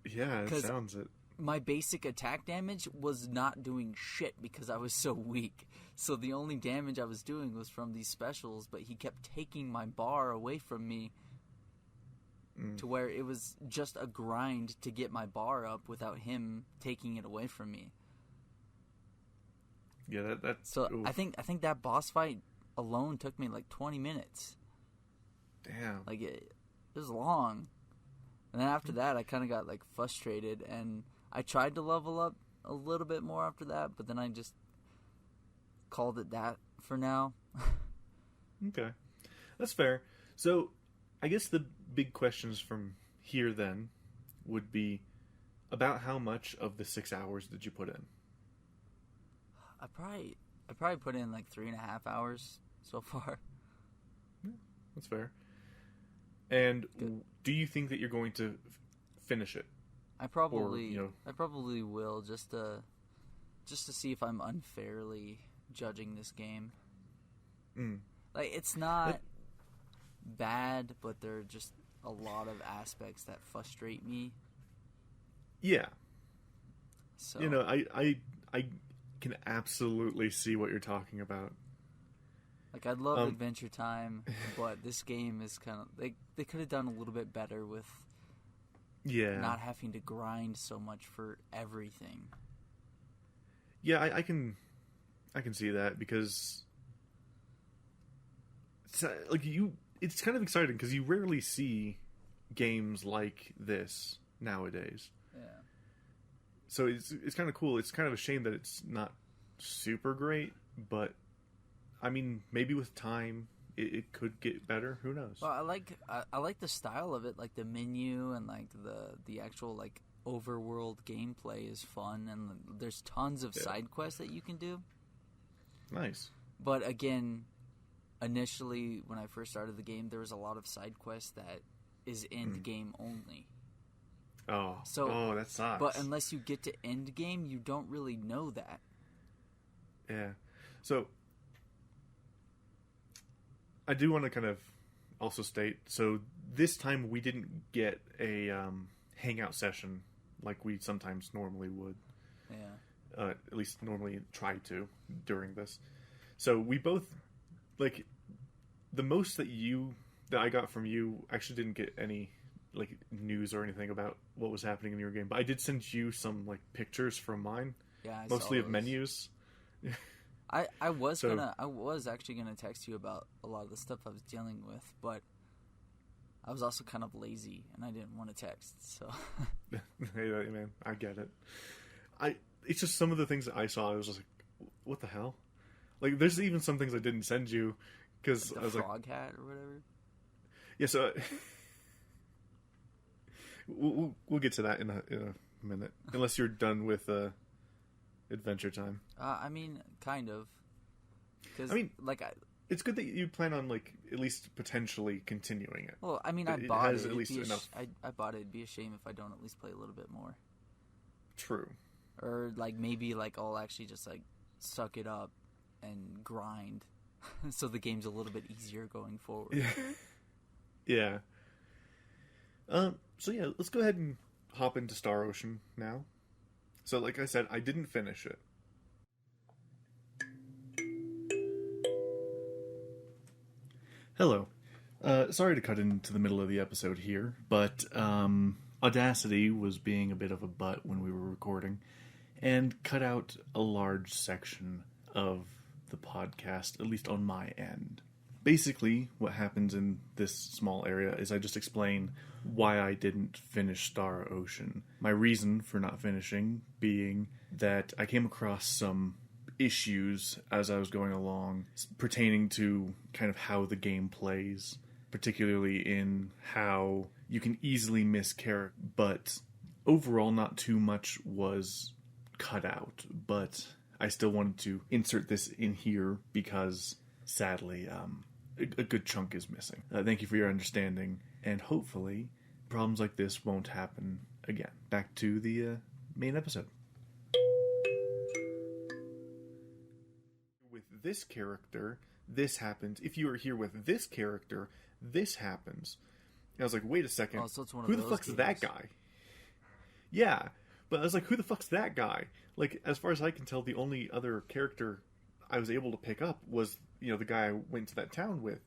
Yeah, it sounds it. My basic attack damage was not doing shit because I was so weak. So the only damage I was doing was from these specials, but he kept taking my bar away from me to where it was just a grind to get my bar up without him taking it away from me. Yeah, that's... So oof. I think that boss fight alone took me like 20 minutes. Damn. Like it was long. And then after that, I kind of got like frustrated, and I tried to level up a little bit more after that, but then I just called it that for now. Okay. That's fair. So, I guess the big questions from here then would be about how much of the 6 hours did you put in? I probably put in like 3.5 hours so far. Yeah, that's fair. And Good. Do you think that you're going to finish it? I probably will just to see if I'm unfairly judging this game. Like it's not bad, but there are just a lot of aspects that frustrate me. Yeah. So I can absolutely see what you're talking about. Like I'd love Adventure Time, but this game is kind of they could have done a little bit better with not having to grind so much for everything. Yeah, I can see that because it's kind of exciting because you rarely see games like this nowadays. Yeah. So it's kind of cool. It's kind of a shame that it's not super great, but I mean, maybe with time it could get better. Who knows? Well, I like the style of it, like the menu and like the actual like overworld gameplay is fun, and there's tons of side quests that you can do. Nice. But again, initially when I first started the game, there was a lot of side quests that is end game only. Oh, that sucks. But unless you get to end game, you don't really know that. Yeah. So I do want to kind of also state, so this time we didn't get a hangout session like we sometimes normally would. Yeah. At least normally try to during this. So we both, like, the most that I got from you, actually didn't get any like news or anything about what was happening in your game, but I did send you some like pictures from mine, mostly of menus. I was actually gonna text you about a lot of the stuff I was dealing with, but I was also kind of lazy and I didn't want to text. So hey man, I get it. It's just some of the things that I saw. I was just like, what the hell? Like, there's even some things I didn't send you because like I was like, frog hat or whatever. Yeah, so we'll get to that in a minute, unless you're done with Adventure Time? I mean, kind of. Cause, I mean, like, it's good that you plan on, like, at least potentially continuing it. well, I mean, But I bought it. has at least enough. I bought it. It'd be a shame if I don't at least play a little bit more. True. Or, like, maybe, like, I'll actually just, like, suck it up and grind. So the game's a little bit easier going forward. Yeah. So yeah, let's go ahead and hop into Star Ocean now. So like I said, I didn't finish it. Hello. Sorry to cut into the middle of the episode here, but Audacity was being a bit of a butt when we were recording and cut out a large section of the podcast, at least on my end. Basically, what happens in this small area is I just explain why I didn't finish Star Ocean. My reason for not finishing being that I came across some issues as I was going along pertaining to kind of how the game plays, particularly in how you can easily miss character, but overall not too much was cut out, but I still wanted to insert this in here because sadly a good chunk is missing. Thank you for your understanding, and hopefully problems like this won't happen again. Back to the main episode. With this character, this happens. If you are here with this character, this happens. And I was like, wait a second. Oh, so it's one of who the those fuck's games. that guy? Yeah. But I was like, who the fuck's that guy? Like, as far as I can tell, the only other character I was able to pick up was, the guy I went to that town with.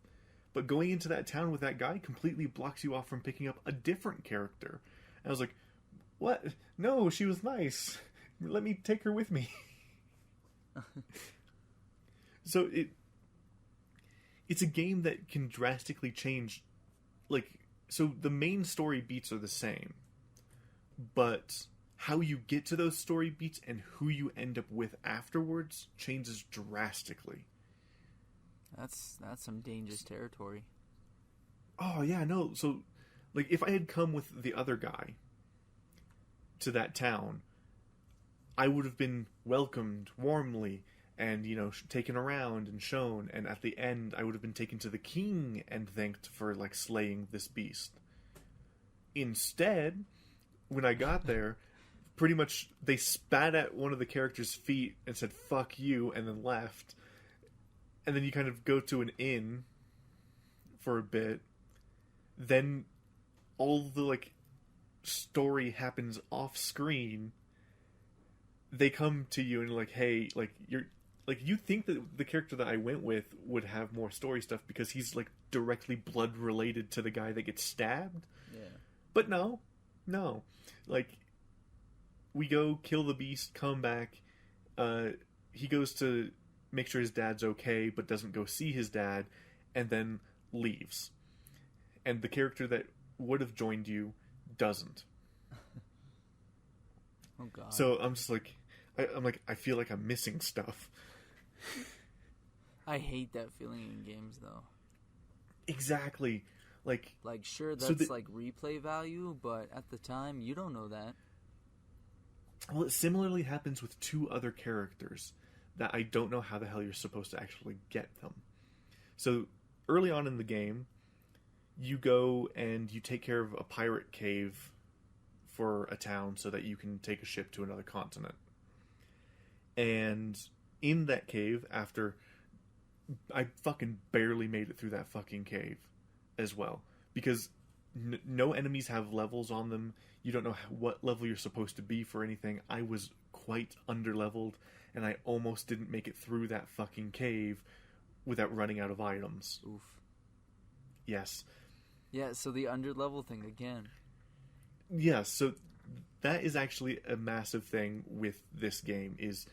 But going into that town with that guy completely blocks you off from picking up a different character. And I was like, what? No, she was nice. Let me take her with me. So it's a game that can drastically change. Like, so the main story beats are the same. But how you get to those story beats and who you end up with afterwards changes drastically. That's some dangerous territory. Oh, yeah, no. So, like, if I had come with the other guy to that town, I would have been welcomed warmly and, taken around and shown. And at the end, I would have been taken to the king and thanked for, like, slaying this beast. Instead, when I got there, pretty much they spat at one of the characters' feet and said, fuck you, and then left. And then you kind of go to an inn for a bit. Then all the, like, story happens off screen. They come to you and like, hey, like, you think that the character that I went with would have more story stuff because he's, like, directly blood related to the guy that gets stabbed. Yeah. But no. Like, we go kill the beast, come back. He goes to make sure his dad's okay, but doesn't go see his dad, and then leaves. And the character that would have joined you doesn't. Oh god. So I'm just like, I feel like I'm missing stuff. I hate that feeling in games, though. Exactly. Like, sure, that's like replay value, but at the time, you don't know that. Well, it similarly happens with two other characters that I don't know how the hell you're supposed to actually get them. So, early on in the game, you go and you take care of a pirate cave for a town so that you can take a ship to another continent. And in that cave, after I fucking barely made it through that fucking cave as well, because no enemies have levels on them. You don't know what level you're supposed to be for anything. I was quite underleveled, and I almost didn't make it through that fucking cave without running out of items. Oof. Yes. Yeah, so the underlevel thing again. Yeah, so that is actually a massive thing with this game, is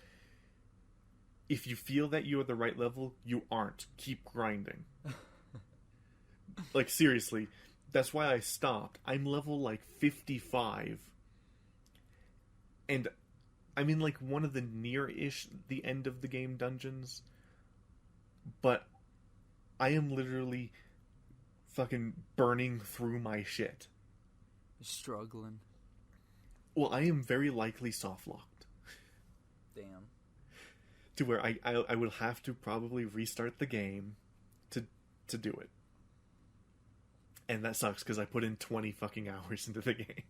if you feel that you are the right level, you aren't. Keep grinding. Like, seriously, that's why I stopped. I'm level, like, 55. And I'm in, like, one of the near-ish the end of the game dungeons. But I am literally fucking burning through my shit. You're struggling. Well, I am very likely soft-locked. Damn. To where I would have to probably restart the game to do it. And that sucks because I put in 20 fucking hours into the game.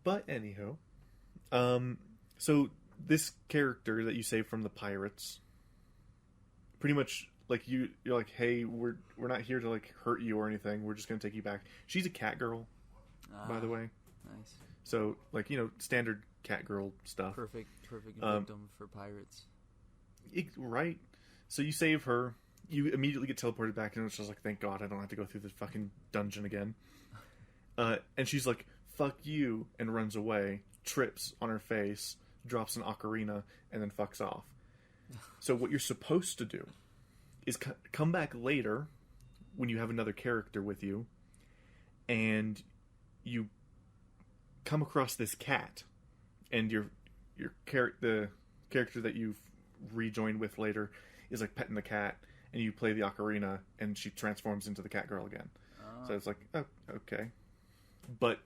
But anyhow, so this character that you save from the pirates, pretty much like you're like, hey, we're not here to like hurt you or anything. We're just gonna take you back. She's a cat girl, by the way. Nice. So like standard cat girl stuff. Perfect victim for pirates. Right. So you save her. You immediately get teleported back, and it's just like, thank God I don't have to go through this fucking dungeon again. And she's like, fuck you, and runs away, trips on her face, drops an ocarina, and then fucks off. So what you're supposed to do is come back later, when you have another character with you, and you come across this cat, and the character that you've rejoined with later is like petting the cat, and you play the ocarina, and she transforms into the cat girl again. Oh. So it's like, oh, okay. But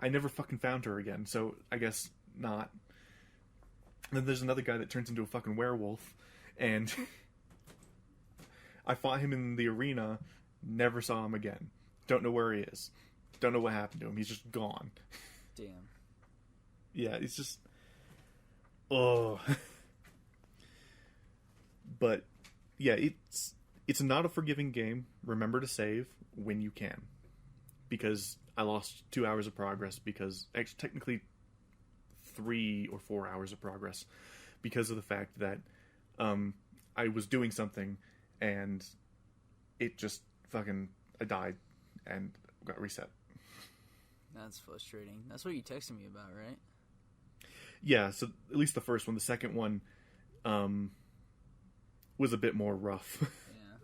I never fucking found her again, so I guess not. And then there's another guy that turns into a fucking werewolf, and I fought him in the arena, never saw him again. Don't know where he is. Don't know what happened to him. He's just gone. Damn. Yeah, it's just... Oh. But, yeah, it's not a forgiving game. Remember to save when you can. Because I lost 2 hours of progress because... Actually, technically 3 or 4 hours of progress. Because of the fact that I was doing something and it just fucking... I died and got reset. That's frustrating. That's what you texted me about, right? Yeah, so at least the first one. The second one was a bit more rough. Yeah.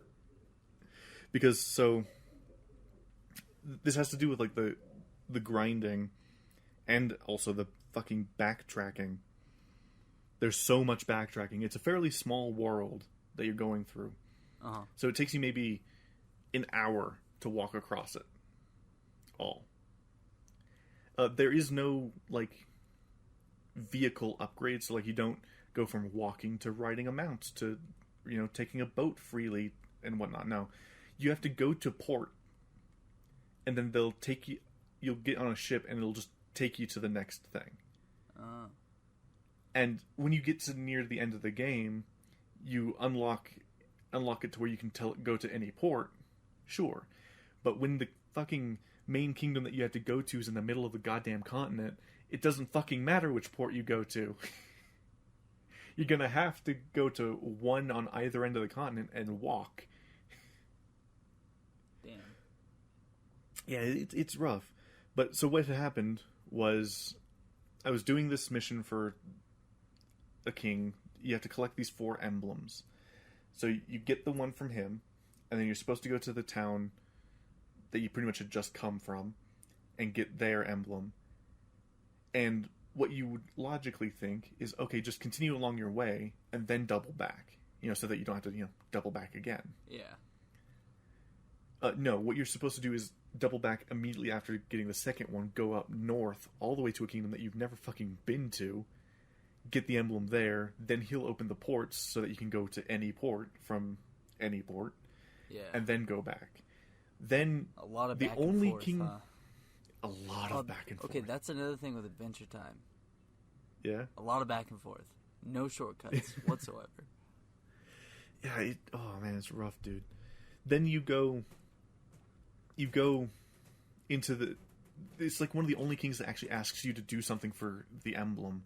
Because, so... This has to do with, like, the grinding and also the fucking backtracking. There's so much backtracking. It's a fairly small world that you're going through. Uh-huh. So it takes you maybe an hour to walk across it all. There is no, like, vehicle upgrade, so, like, you don't go from walking to riding a mount to, taking a boat freely and whatnot. No. You have to go to port, and then they'll take you, you'll get on a ship, and it'll just take you to the next thing. Oh. And when you get to near the end of the game, you unlock it to where you can go to any port, sure. But when the fucking main kingdom that you have to go to is in the middle of the goddamn continent, it doesn't fucking matter which port you go to. You're gonna have to go to one on either end of the continent and walk. Damn. Yeah, it's rough. But so what had happened was I was doing this mission for a king. You have to collect these 4 emblems. So you get the one from him, and then you're supposed to go to the town that you pretty much had just come from and get their emblem. And what you would logically think is, okay, just continue along your way and then double back, so that you don't have to, double back again. Yeah. No, what you're supposed to do is double back immediately after getting the second one, go up north all the way to a kingdom that you've never fucking been to, get the emblem there, then he'll open the ports so that you can go to any port from any port, and then go back. Then a lot of the back only and forth, king, huh? a lot of back and forth. Okay, that's another thing with Adventure Time. Yeah, a lot of back and forth, no shortcuts whatsoever. Yeah, oh man, it's rough, dude. Then you go into it's like one of the only kings that actually asks you to do something for the emblem,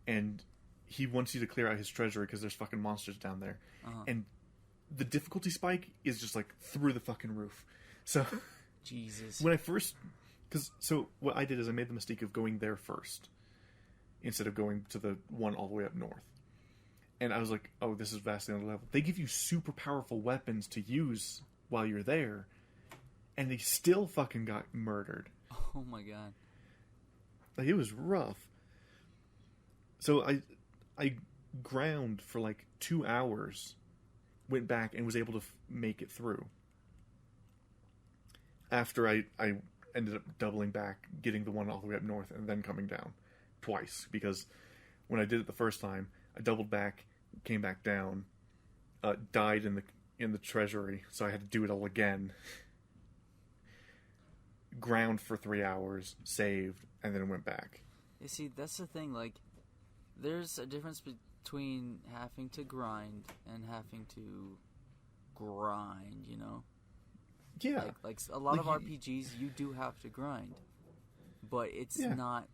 and he wants you to clear out his treasury because there's fucking monsters down there. Uh-huh. And the difficulty spike is just like through the fucking roof. So Jesus. When I first, so what I did is I made the mistake of going there first instead of going to the one all the way up north. And I was like, oh, this is vastly under level. They give you super powerful weapons to use while you're there, and they still fucking got murdered. Oh my god. Like, it was rough. So I ground for like 2 hours, went back and was able to make it through. After I ended up doubling back, getting the one all the way up north, and then coming down. twice, because when I did it the first time, I doubled back, came back down, died in the treasury, so I had to do it all again. Ground for 3 hours, saved, and then went back. You see, that's the thing, like, there's a difference between having to grind and having to grind, you know? Yeah. Like a lot of RPGs, you do have to grind. But it's not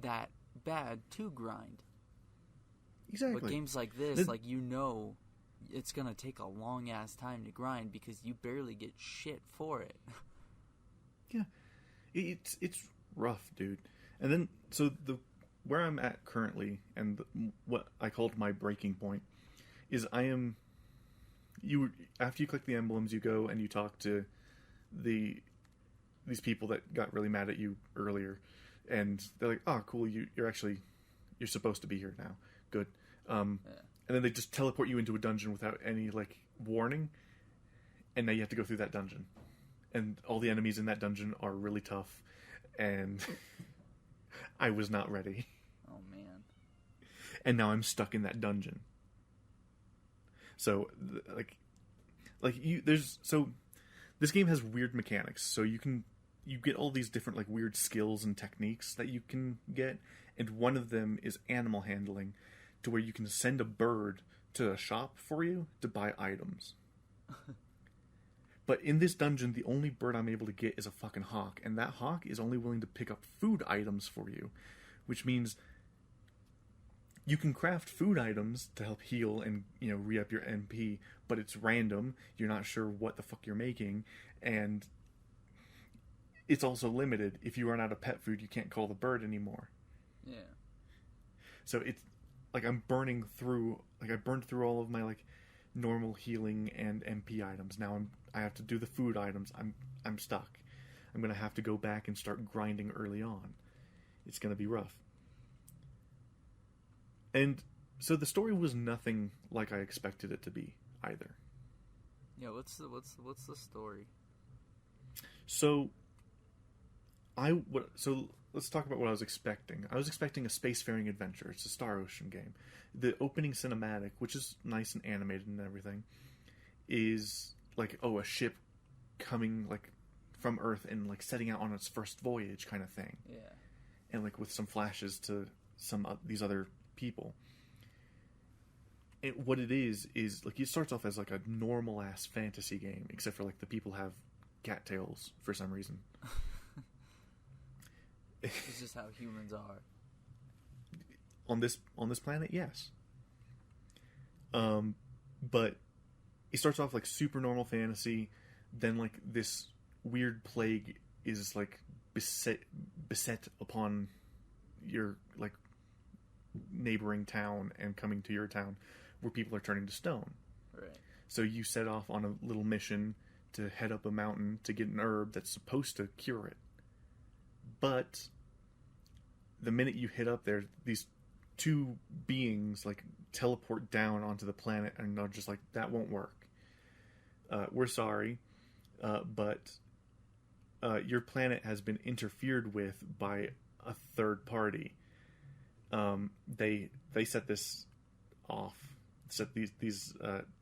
that bad to grind. Exactly. But games like this, like, you know, it's gonna take a long-ass time to grind because you barely get shit for it. Yeah. It's rough, dude. And then, so where I'm at currently, and what I called my breaking point, is after you click the emblems, you go and you talk to these people that got really mad at you earlier, and they're like, "Oh, cool, you're supposed to be here now. Good." And then they just teleport you into a dungeon without any like warning, and now you have to go through that dungeon, and all the enemies in that dungeon are really tough, and I was not ready. Oh man! And now I'm stuck in that dungeon. So this game has weird mechanics. So you get all these different like weird skills and techniques that you can get, and one of them is animal handling, to where you can send a bird to a shop for you to buy items. But in this dungeon, the only bird I'm able to get is a fucking hawk, and that hawk is only willing to pick up food items for you, which means you can craft food items to help heal and, you know, re-up your MP, but it's random. You're not sure what the fuck you're making, and it's also limited. If you run out of pet food, you can't call the bird anymore. Yeah. So it's like I burned through all of my like normal healing and MP items. Now I have to do the food items. I'm stuck. I'm gonna have to go back and start grinding early on. It's gonna be rough. And so the story was nothing like I expected it to be either. Yeah, what's the story? So let's talk about what I was expecting. I was expecting a spacefaring adventure. It's a Star Ocean game. The opening cinematic, which is nice and animated and everything, is like, a ship coming like from Earth and like setting out on its first voyage kind of thing. Yeah. And like with some flashes to these other people. And what it is like it starts off as like a normal ass fantasy game, except for like the people have cattails for some reason. It's just how humans are. On this planet, yes. But it starts off like super normal fantasy, then like this weird plague is like beset upon your like neighboring town and coming to your town, where people are turning to stone. Right. So you set off on a little mission to head up a mountain to get an herb that's supposed to cure it. But the minute you hit up there, these two beings like teleport down onto the planet and are just like, that won't work. We're sorry, but your planet has been interfered with by a third party. They set this off, set these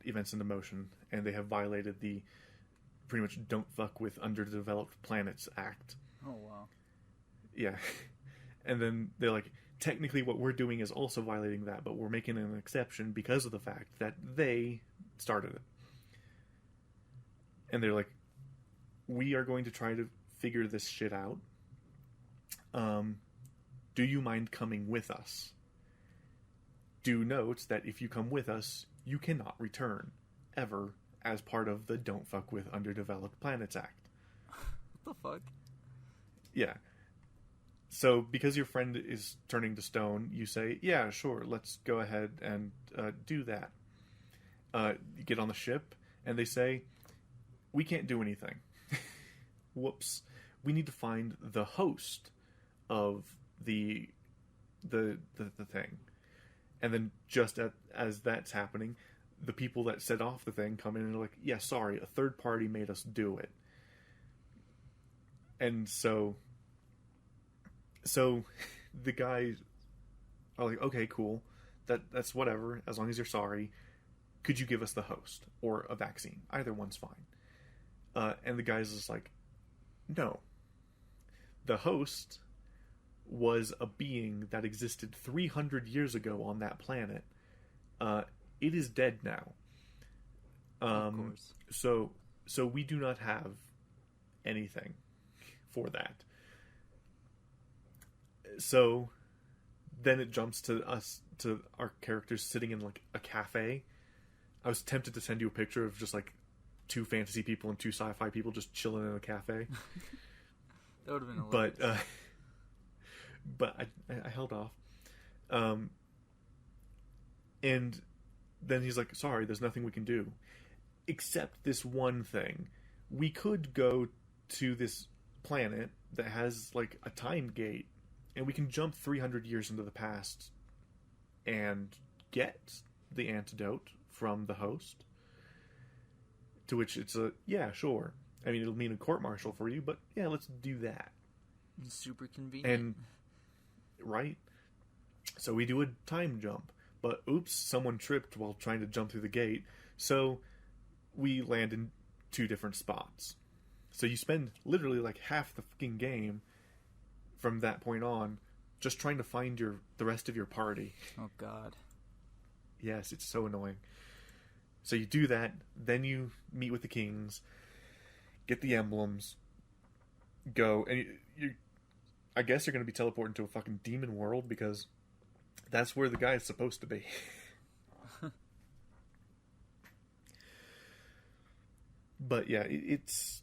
events into motion, and they have violated the pretty much "Don't Fuck with Underdeveloped Planets" Act. Oh wow. Yeah. And then they're like, technically what we're doing is also violating that, but we're making an exception because of the fact that they started it. And they're like, we are going to try to figure this shit out. Do you mind coming with us? Do note that if you come with us, you cannot return, ever, as part of the Don't Fuck with Underdeveloped Planets Act. What the fuck? Yeah. So, because your friend is turning to stone, you say, yeah, sure, let's go ahead and do that. You get on the ship, and they say, we can't do anything. Whoops. We need to find the host of the thing. And then just as that's happening, the people that set off the thing come in and are like, yeah, sorry, a third party made us do it. And so the guy are like, okay, cool, that's whatever, as long as you're sorry. Could you give us the host or a vaccine? Either one's fine. And the guy's just like, no. The host was a being that existed 300 years ago on that planet. It is dead now. Of course. So we do not have anything for that. So then it jumps to our characters sitting in like a cafe. I was tempted to send you a picture of just like 2 fantasy people and 2 sci-fi people just chilling in a cafe. That would have been hilarious. But I held off. And then he's like, sorry, there's nothing we can do. Except this one thing. We could go to this planet that has like a time gate, and we can jump 300 years into the past and get the antidote from the host. To which it's yeah, sure. I mean, it'll mean a court-martial for you, but yeah, let's do that. Super convenient. And, right? So we do a time jump. But oops, someone tripped while trying to jump through the gate. So we land in 2 different spots. So you spend literally like half the fucking game from that point on just trying to find the rest of your party. Oh, God. Yes, it's so annoying. So you do that, then you meet with the kings, get the emblems, go, and I guess you're going to be teleported to a fucking demon world because that's where the guy is supposed to be. But yeah, it's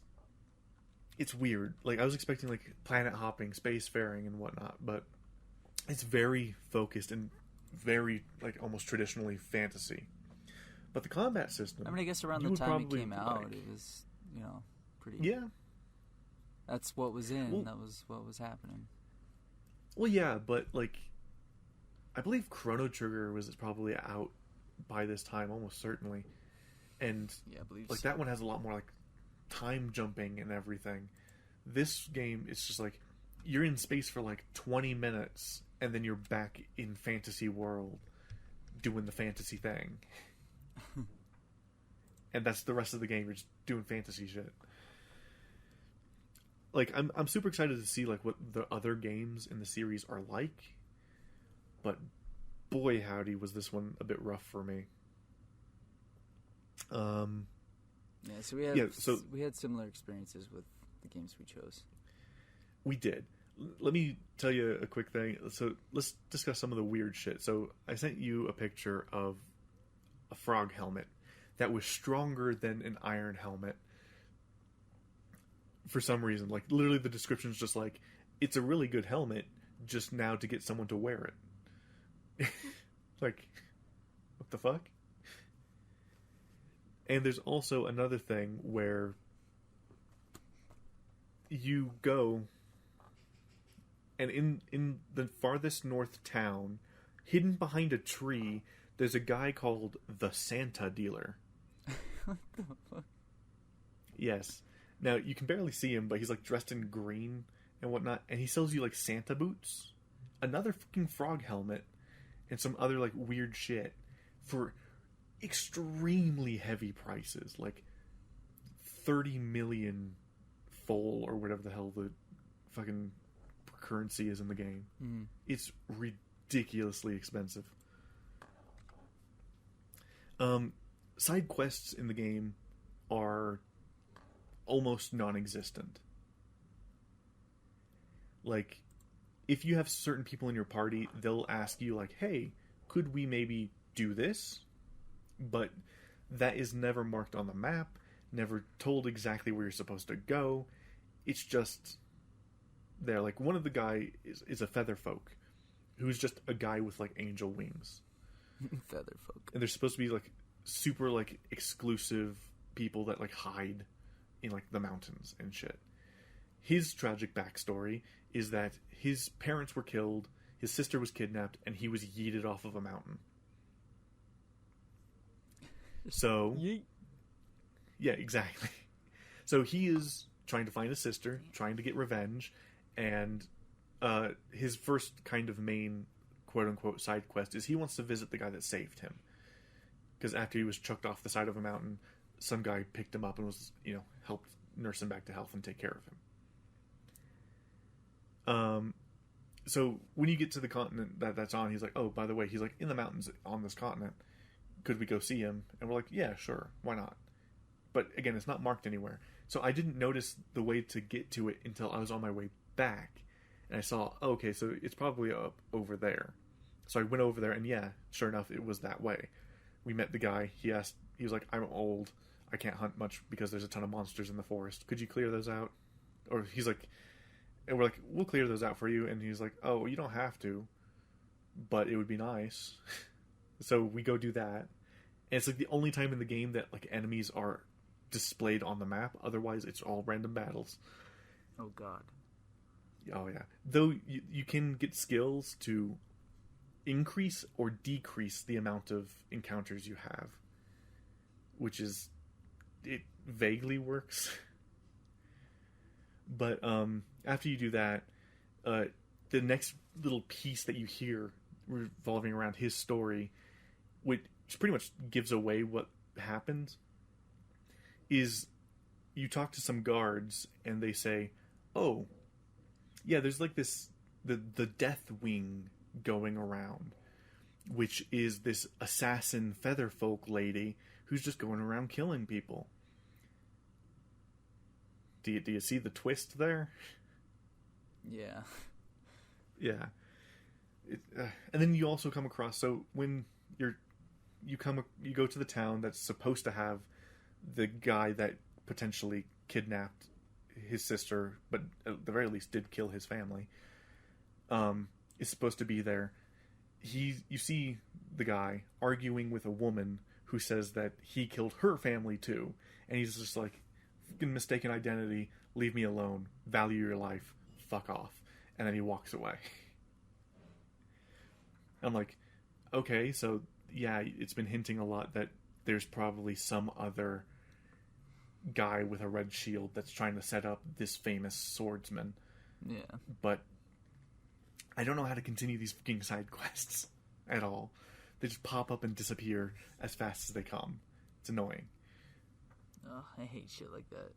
weird. Like, I was expecting like planet hopping, spacefaring and whatnot, but it's very focused and very like almost traditionally fantasy. But the combat system, I mean, I guess around the time it came out, it was, pretty... Yeah. That's what was that was what was happening. Well, yeah, but like, I believe Chrono Trigger was probably out by this time, almost certainly. And yeah, I believe like so. that one has a lot more like time jumping and everything. This game, it's just like you're in space for like 20 minutes and then you're back in fantasy world doing the fantasy thing. And that's the rest of the game. You're just doing fantasy shit. Like, I'm super excited to see like what the other games in the series are like. But boy howdy was this one a bit rough for me. Yeah, so we had similar experiences with the games we chose. We did. Let me tell you a quick thing. So let's discuss some of the weird shit. So I sent you a picture of a frog helmet that was stronger than an iron helmet. For some reason, like literally the description is just like, it's a really good helmet, just now to get someone to wear it. Like, what the fuck? And there's also another thing where you go, and in the farthest north town, hidden behind a tree, there's a guy called the Santa Dealer. What the fuck? Yes. Now, you can barely see him, but he's like dressed in green and whatnot, and he sells you like Santa boots, another fucking frog helmet, and some other like weird shit for extremely heavy prices, like 30 million full or whatever the hell the fucking currency is in the game. Mm. It's ridiculously expensive. Side quests in the game are almost non-existent. Like, if you have certain people in your party, they'll ask you like, hey, could we maybe do this? But that is never marked on the map, never told exactly where you're supposed to go. It's just there. Like, one of the guy is a feather folk, who's just a guy with like angel wings. Feather folk. And they're supposed to be like super like exclusive people that like hide in like the mountains and shit. His tragic backstory is that his parents were killed, his sister was kidnapped, and he was yeeted off of a mountain. So, Yeet. Yeah, exactly. So he is trying to find his sister, trying to get revenge, and his first kind of main quote-unquote side quest is he wants to visit the guy that saved him. Because after he was chucked off the side of a mountain, some guy picked him up and was, helped nurse him back to health and take care of him. So when you get to the continent that's on, he's like, oh, by the way, he's like, in the mountains on this continent. Could we go see him? And we're like, yeah, sure. Why not? But again, it's not marked anywhere. So I didn't notice the way to get to it until I was on my way back. And I saw, oh, okay, so it's probably up over there. So I went over there, and yeah, sure enough, it was that way. We met the guy. He was like, I'm old. I can't hunt much because there's a ton of monsters in the forest. Could you clear those out? Or he's like, and we're like, we'll clear those out for you. And he's like, oh, you don't have to, but it would be nice. So we go do that. And it's like the only time in the game that like enemies are displayed on the map. Otherwise, it's all random battles. Oh, God. Oh, yeah. Though you can get skills to increase or decrease the amount of encounters you have. Which is... it vaguely works. But after you do that, the next little piece that you hear revolving around his story, which pretty much gives away what happened, is you talk to some guards and they say, oh, yeah, there's like this, the Death Wing going around, which is this assassin featherfolk lady who's just going around killing people. Do you see the twist there? Yeah. Yeah. And then you also come across, so when you go to the town that's supposed to have the guy that potentially kidnapped his sister, but at the very least did kill his family, is supposed to be there. You see the guy arguing with a woman who says that he killed her family too, and he's just like, mistaken identity, leave me alone, value your life, fuck off. And then he walks away. I'm like, okay, so yeah, it's been hinting a lot that there's probably some other guy with a red shield that's trying to set up this famous swordsman. Yeah. But I don't know how to continue these fucking side quests at all. They just pop up and disappear as fast as they come. It's annoying. Oh, I hate shit like that.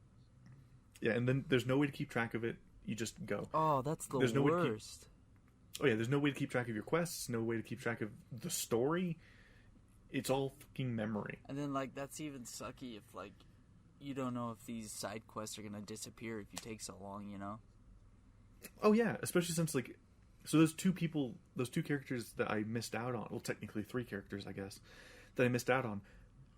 Yeah, and then there's no way to keep track of it. You just go. Oh, that's the there's worst. Oh yeah, there's no way to keep track of your quests, no way to keep track of the story. It's all fucking memory. And then, like, that's even sucky if, like, you don't know if these side quests are gonna disappear if you take so long, you know? Oh yeah, especially since, like, so those two characters that I missed out on, well, technically 3 characters, I guess, that I missed out on.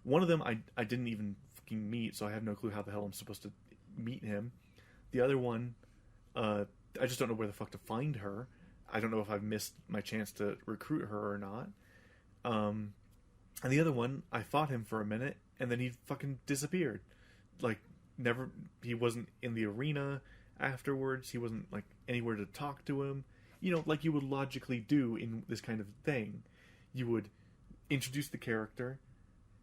One of them I didn't even fucking meet, so I have no clue how the hell I'm supposed to meet him. The other one, I just don't know where the fuck to find her. I don't know if I've missed my chance to recruit her or not. And the other one, I fought him for a minute, and then he fucking disappeared. Like, never, he wasn't in the arena afterwards, he wasn't, like, anywhere to talk to him. You know, like you would logically do in this kind of thing. You would introduce the character,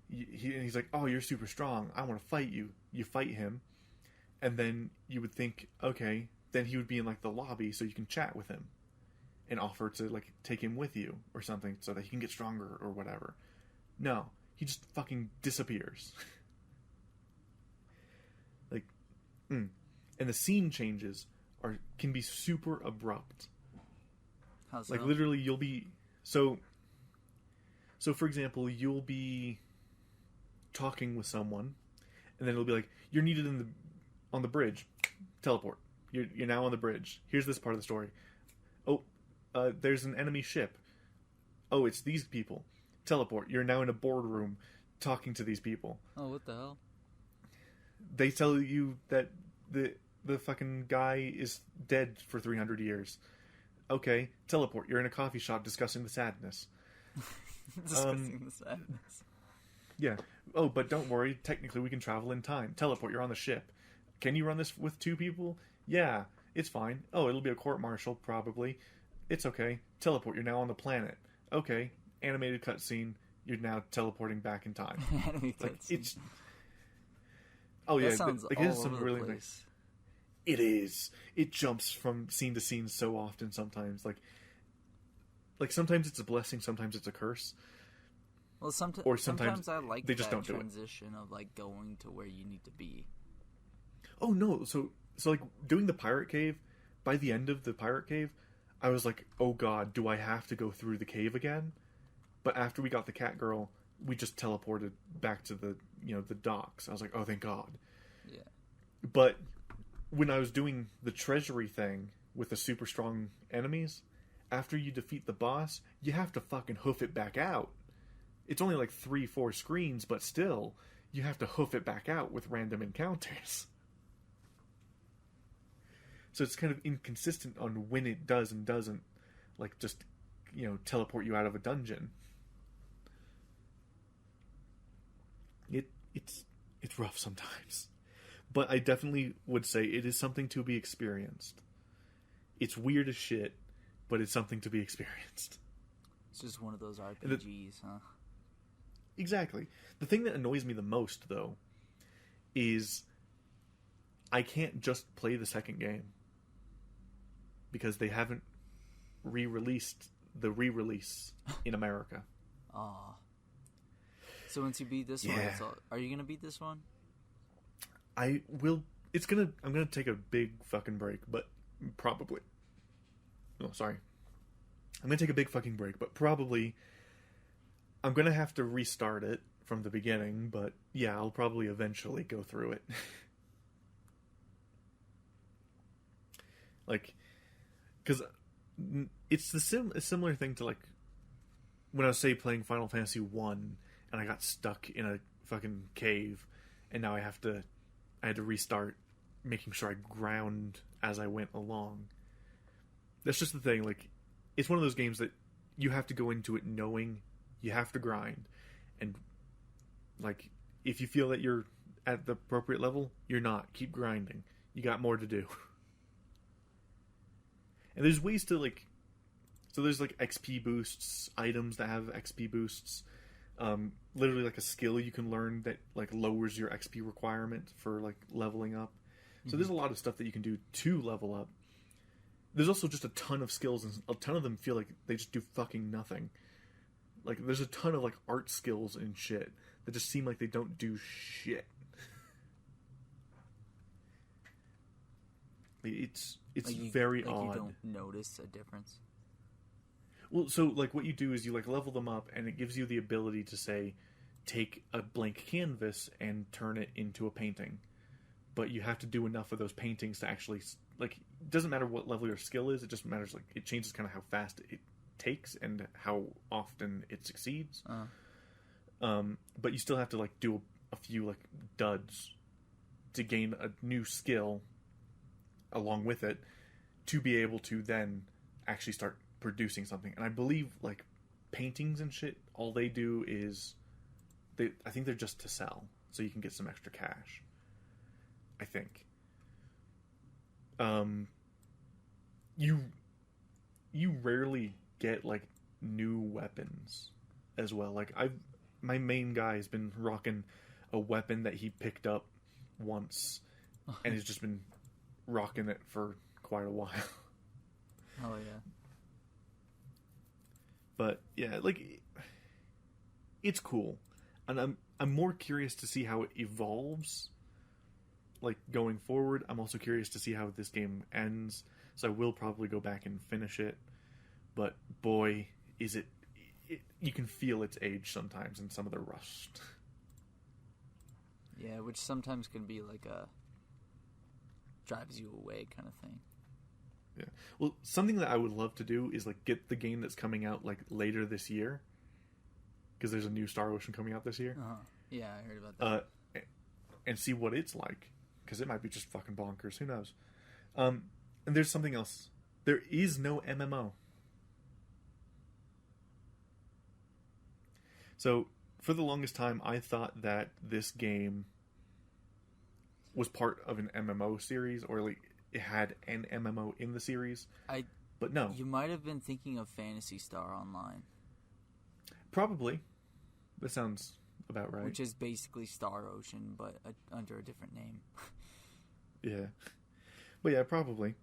and he's like, oh, you're super strong, I want to fight you. You fight him, and then you would think, okay, then he would be in, like, the lobby so you can chat with him and offer to, like, take him with you or something so that he can get stronger or whatever. No, he just fucking disappears. Like, and the scene changes can be super abrupt. How's that? Like, literally, you'll be... So for example, you'll be talking with someone, and then it'll be like, you're needed on the bridge. Teleport. You're now on the bridge. Here's this part of the story. Oh, there's an enemy ship. Oh, it's these people. Teleport. You're now in a boardroom talking to these people. Oh, what the hell? They tell you that the fucking guy is dead for 300 years. Okay, teleport. You're in a coffee shop discussing the sadness. Discussing the sadness. Yeah. Oh, but don't worry. Technically, we can travel in time. Teleport. You're on the ship. Can you run this with 2 people? Yeah, it's fine. Oh, it'll be a court-martial, probably. It's okay. Teleport. You're now on the planet. Okay. Animated cutscene. You're now teleporting back in time. Animated like, cutscene. it's... Oh, yeah. That sounds like, all it is some over really the place. nice... It is. It jumps from scene to scene so often sometimes. Like, like sometimes it's a blessing, sometimes it's a curse. Well, or sometimes I like they just that don't do it. transition of like going to where you need to be. Oh no, so like doing the pirate cave, by the end of the pirate cave, I was like, oh god, do I have to go through the cave again? But after we got the cat girl, we just teleported back to the the docks. I was like, oh thank god. Yeah. But when I was doing the treasury thing with the super strong enemies, after you defeat the boss, you have to fucking hoof it back out. It's only like 3-4 screens, but still, you have to hoof it back out with random encounters. So it's kind of inconsistent on when it does and doesn't, like, just, teleport you out of a dungeon. It's rough sometimes. But I definitely would say it is something to be experienced. It's weird as shit, but it's something to be experienced. It's just one of those RPGs, huh? Exactly. The thing that annoys me the most, though, is I can't just play the second game. Because they haven't re-released the re-release in America. Aw. So once you beat this one, are you gonna beat this one? I will. I'm gonna take a big fucking break, but probably. Oh, sorry. I'm gonna take a big fucking break, but probably I'm gonna have to restart it from the beginning. But yeah, I'll probably eventually go through it. Like, because it's a similar thing to like when I was playing Final Fantasy 1 and I got stuck in a fucking cave, and now I had to restart, making sure I ground as I went along. That's just the thing. Like, it's one of those games that you have to go into it knowing you have to grind, and like if you feel that you're at the appropriate level, you're not. Keep grinding. You got more to do. And there's ways to like, so there's like XP boosts, items that have XP boosts, literally like a skill you can learn that like lowers your XP requirement for like leveling up. So there's a lot of stuff that you can do to level up. There's also just a ton of skills, and a ton of them feel like they just do fucking nothing. Like there's a ton of like art skills and shit that just seem like they don't do shit. It's very odd. You don't notice a difference. Well, so like what you do is you like level them up, and it gives you the ability to say, take a blank canvas and turn it into a painting. But you have to do enough of those paintings to actually like. It doesn't matter what level your skill is. It just matters like it changes kind of how fast it takes and how often it succeeds. But you still have to like do a few like duds to gain a new skill along with it to be able to then actually start producing something. And I believe like paintings and shit, all they do is I think they're just to sell so you can get some extra cash, I think. You rarely get like new weapons as well. Like my main guy has been rocking a weapon that he picked up once and has just been rocking it for quite a while. Oh yeah. But yeah, like it's cool, and I'm more curious to see how it evolves. Like going forward, I'm also curious to see how this game ends. So I will probably go back and finish it. But boy, is it you can feel its age sometimes in some of the rust. Yeah, which sometimes can be like a drives you away kind of thing. Yeah. Well, something that I would love to do is like get the game that's coming out like later this year, because there's a new Star Ocean coming out this year. Yeah, I heard about that. And see what it's like, because it might be just fucking bonkers. Who knows? And there's something else. There is no MMO. So for the longest time, I thought that this game was part of an MMO series, or like it had an MMO in the series. But no. You might have been thinking of Phantasy Star Online. Probably. That sounds about right. Which is basically Star Ocean, but under a different name. Yeah. But yeah, probably.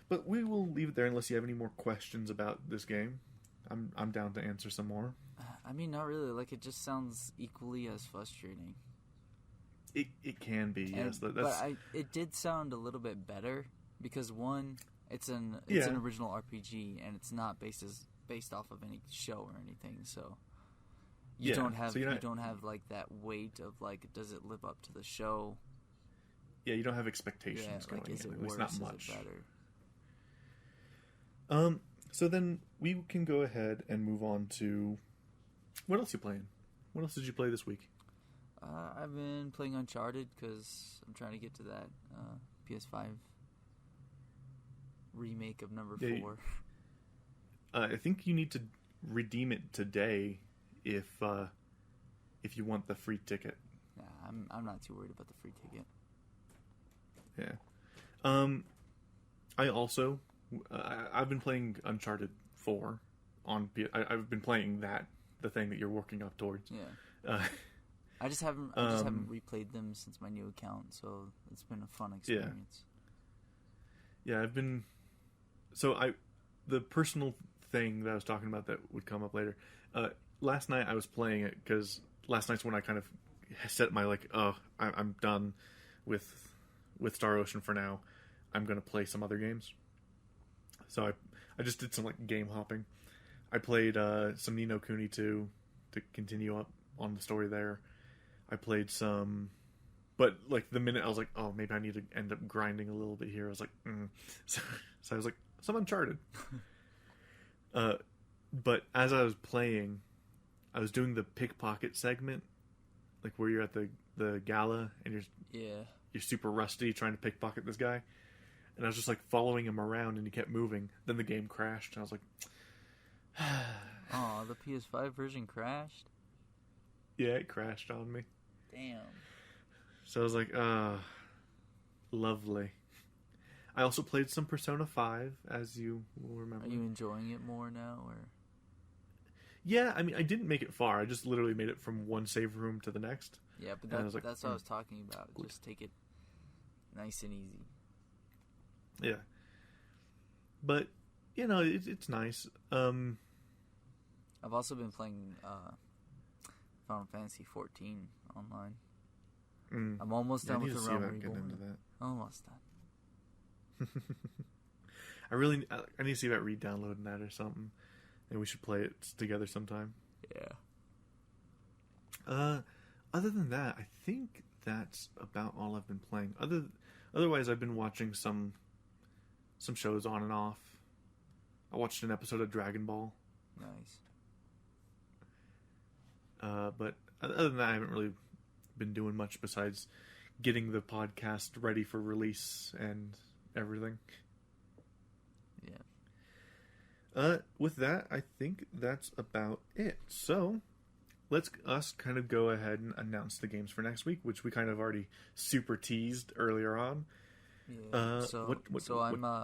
But we will leave it there unless you have any more questions about this game. I'm down to answer some more. I mean, not really. Like, it just sounds equally as frustrating. It can be, yes. But it did sound a little bit better because one, it's an original RPG and it's not based off of any show or anything. So you don't have like that weight of like, does it live up to the show? Yeah, you don't have expectations going in. At least not much. Is it better? So then we can go ahead and move on to what else you playing? What else did you play this week? I've been playing Uncharted because I'm trying to get to that PS5 remake of number 4. I think you need to redeem it today if you want the free ticket. Yeah, I'm not too worried about the free ticket. Yeah. I also I've been playing Uncharted 4 on I've been playing the thing that you're working up towards. Yeah. I just haven't replayed them since my new account, so it's been a fun experience. Yeah, I've been. So the personal thing that I was talking about that would come up later. Last night I was playing it because last night's when I kind of set my I'm done with Star Ocean for now. I'm gonna play some other games. So I just did some like game hopping. I played some Ni no Kuni 2 to continue up on the story there. I played some, but like the minute I was like, oh, maybe I need to end up grinding a little bit here. I was like, so I was like, some Uncharted. But as I was playing, I was doing the pickpocket segment, like where you're at the gala and you're super rusty trying to pickpocket this guy, and I was just like following him around and he kept moving. Then the game crashed and I was like, oh, the PS5 version crashed? Yeah, it crashed on me. Damn. So I was like, lovely. I also played some Persona 5, as you will remember. Are you enjoying it more now, or? Yeah, I mean, I didn't make it far. I just literally made it from one save room to the next. Yeah, but that's what I was talking about. Good. Just take it nice and easy. Yeah. But, it's nice. I've also been playing Final Fantasy 14 online. I'm almost done with the Realm Reborn. Almost done. I need to see about re-downloading that or something, and we should play it together sometime. Yeah. Other than that, I think that's about all I've been playing. Otherwise, I've been watching some shows on and off. I watched an episode of Dragon Ball. Nice. But other than that, I haven't really been doing much besides getting the podcast ready for release and everything. Yeah. With that, I think that's about it. So, let's kind of go ahead and announce the games for next week, which we kind of already super teased earlier on. Yeah. What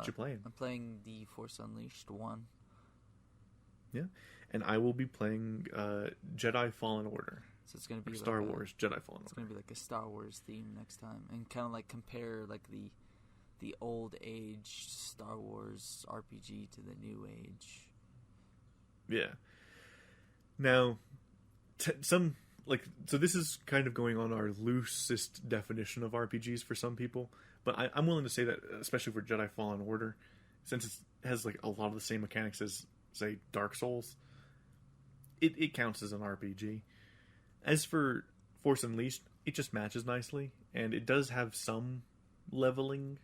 you playing? I'm playing the Force Unleashed 1. Yeah. And I will be playing Jedi Fallen Order. So it's going to be Star Wars Jedi Fallen Order. It's going to be like a Star Wars theme next time, and kind of like compare like the old age Star Wars RPG to the new age. Yeah. Now, so this is kind of going on our loosest definition of RPGs for some people, but I'm willing to say that, especially for Jedi Fallen Order, since it has like a lot of the same mechanics as, say, Dark Souls, it counts as an RPG. As for Force Unleashed, it just matches nicely, and it does have some leveling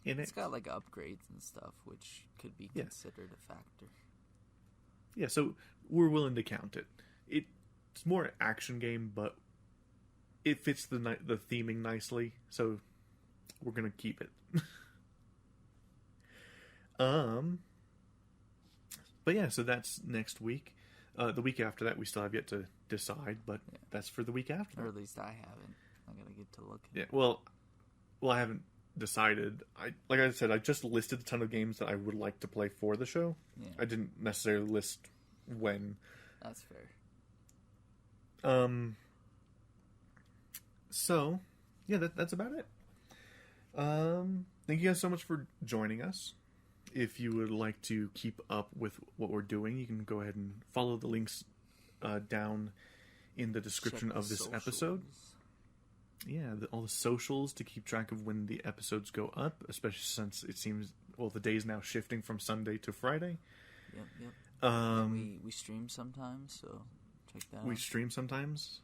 in it. It's got like upgrades and stuff, which could be considered a factor. Yeah, so we're willing to count it. It's more an action game, but it fits the theming nicely, so we're gonna keep it. But yeah, so that's next week. The week after that, we still have yet to decide, but that's for the week after that. Or at least I haven't. I gotta get to look. Yeah, well, I haven't decided. Like I said, I just listed a ton of games that I would like to play for the show. Yeah. I didn't necessarily list when. That's fair. So, yeah, that's about it. Thank you guys so much for joining us. if you would like to keep up with what we're doing, you can go ahead and follow the links down in the description of this episode. Yeah, all the socials to keep track of when the episodes go up, especially since it seems, well, the day's now shifting from Sunday to Friday. Yep. We stream sometimes, so check that out. We stream sometimes?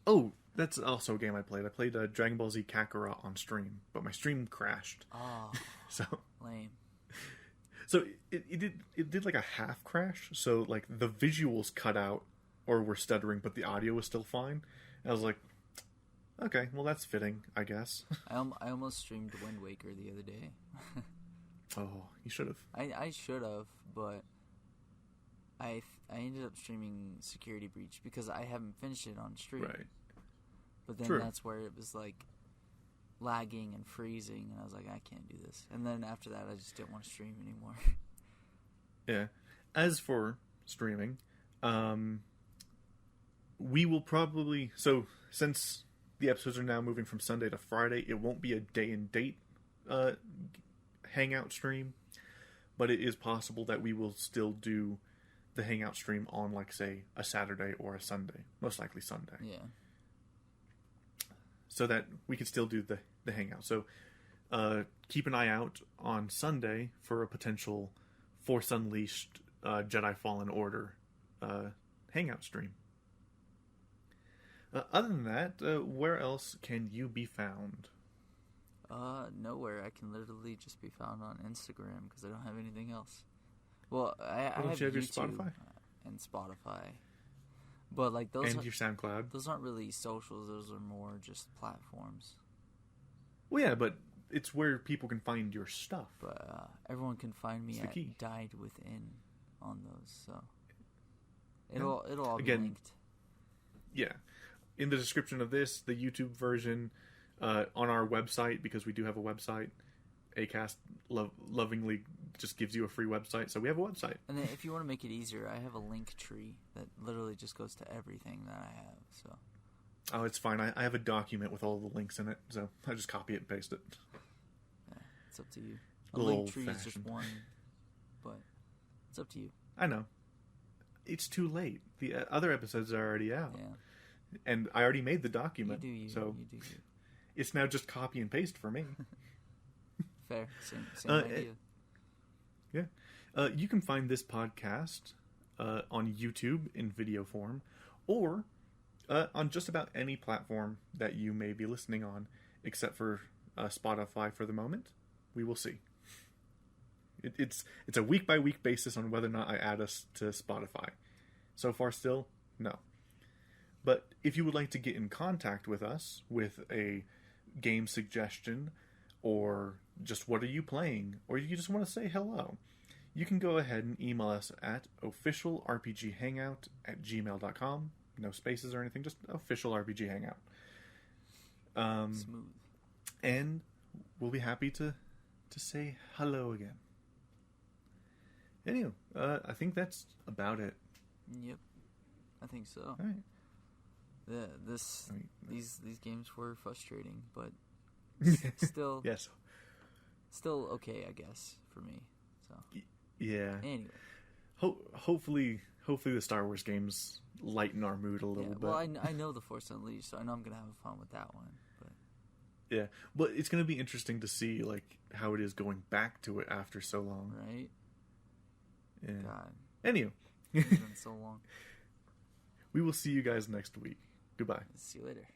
Oh, that's also a game I played. I played Dragon Ball Z Kakarot on stream, but my stream crashed. Oh, so lame. So it did like a half crash, so like the visuals cut out or were stuttering, but the audio was still fine. And I was like, okay, well that's fitting, I guess. I almost streamed Wind Waker the other day. Oh, you should have. I should have, but I ended up streaming Security Breach because I haven't finished it on stream. Right. But then that's where it was like lagging and freezing, and I was like, I can't do this. And then after that, I just didn't want to stream anymore. Yeah. As for streaming, we will probably... So, since the episodes are now moving from Sunday to Friday, it won't be a day-and-date Hangout stream, but it is possible that we will still do the Hangout stream on, like, say, a Saturday or a Sunday. Most likely Sunday. Yeah. So that we can still do the Hangout. So keep an eye out on Sunday for a potential Force Unleashed Jedi Fallen Order Hangout stream. Other than that, where else can you be found? Nowhere. I can literally just be found on Instagram because I don't have anything else. Well, I have your YouTube Spotify? And Spotify. But like those and your SoundCloud. Those aren't really socials. Those are more just platforms. Well, yeah, but it's where people can find your stuff. But everyone can find me at key. Died Within on those. So it'll all be linked. Yeah, in the description of this, the YouTube version, on our website, because we do have a website. Acast lovingly just gives you a free website, so we have a website. And then if you want to make it easier, I have a link tree that literally just goes to everything that I have. So. Oh, it's fine. I have a document with all the links in it, so I just copy it and paste it. Yeah, it's up to you. A link tree is just one, but it's up to you. I know. It's too late. The other episodes are already out. Yeah. And I already made the document. You do you. So you do you. It's now just copy and paste for me. Fair. Same idea. Yeah. You can find this podcast on YouTube in video form, or on just about any platform that you may be listening on, except for Spotify for the moment. We will see. It's a week-by-week basis on whether or not I add us to Spotify. So far still, no. But if you would like to get in contact with us with a game suggestion, or just what are you playing, or you just want to say hello, you can go ahead and email us at officialrpghangout@gmail.com. No spaces or anything, just officialrpghangout. Smooth. And we'll be happy to say hello again. Anyway, I think that's about it. Yep, I think so. All right. These games were frustrating, but still, yes, still okay, I guess, for me. So yeah. Anyway, hopefully the Star Wars games lighten our mood a little bit. Well, I know the Force Unleashed, so I know I'm gonna have fun with that one. But yeah, but it's gonna be interesting to see like how it is going back to it after so long, right? Yeah. God. Anyway, It's been so long. We will see you guys next week. Goodbye. See you later.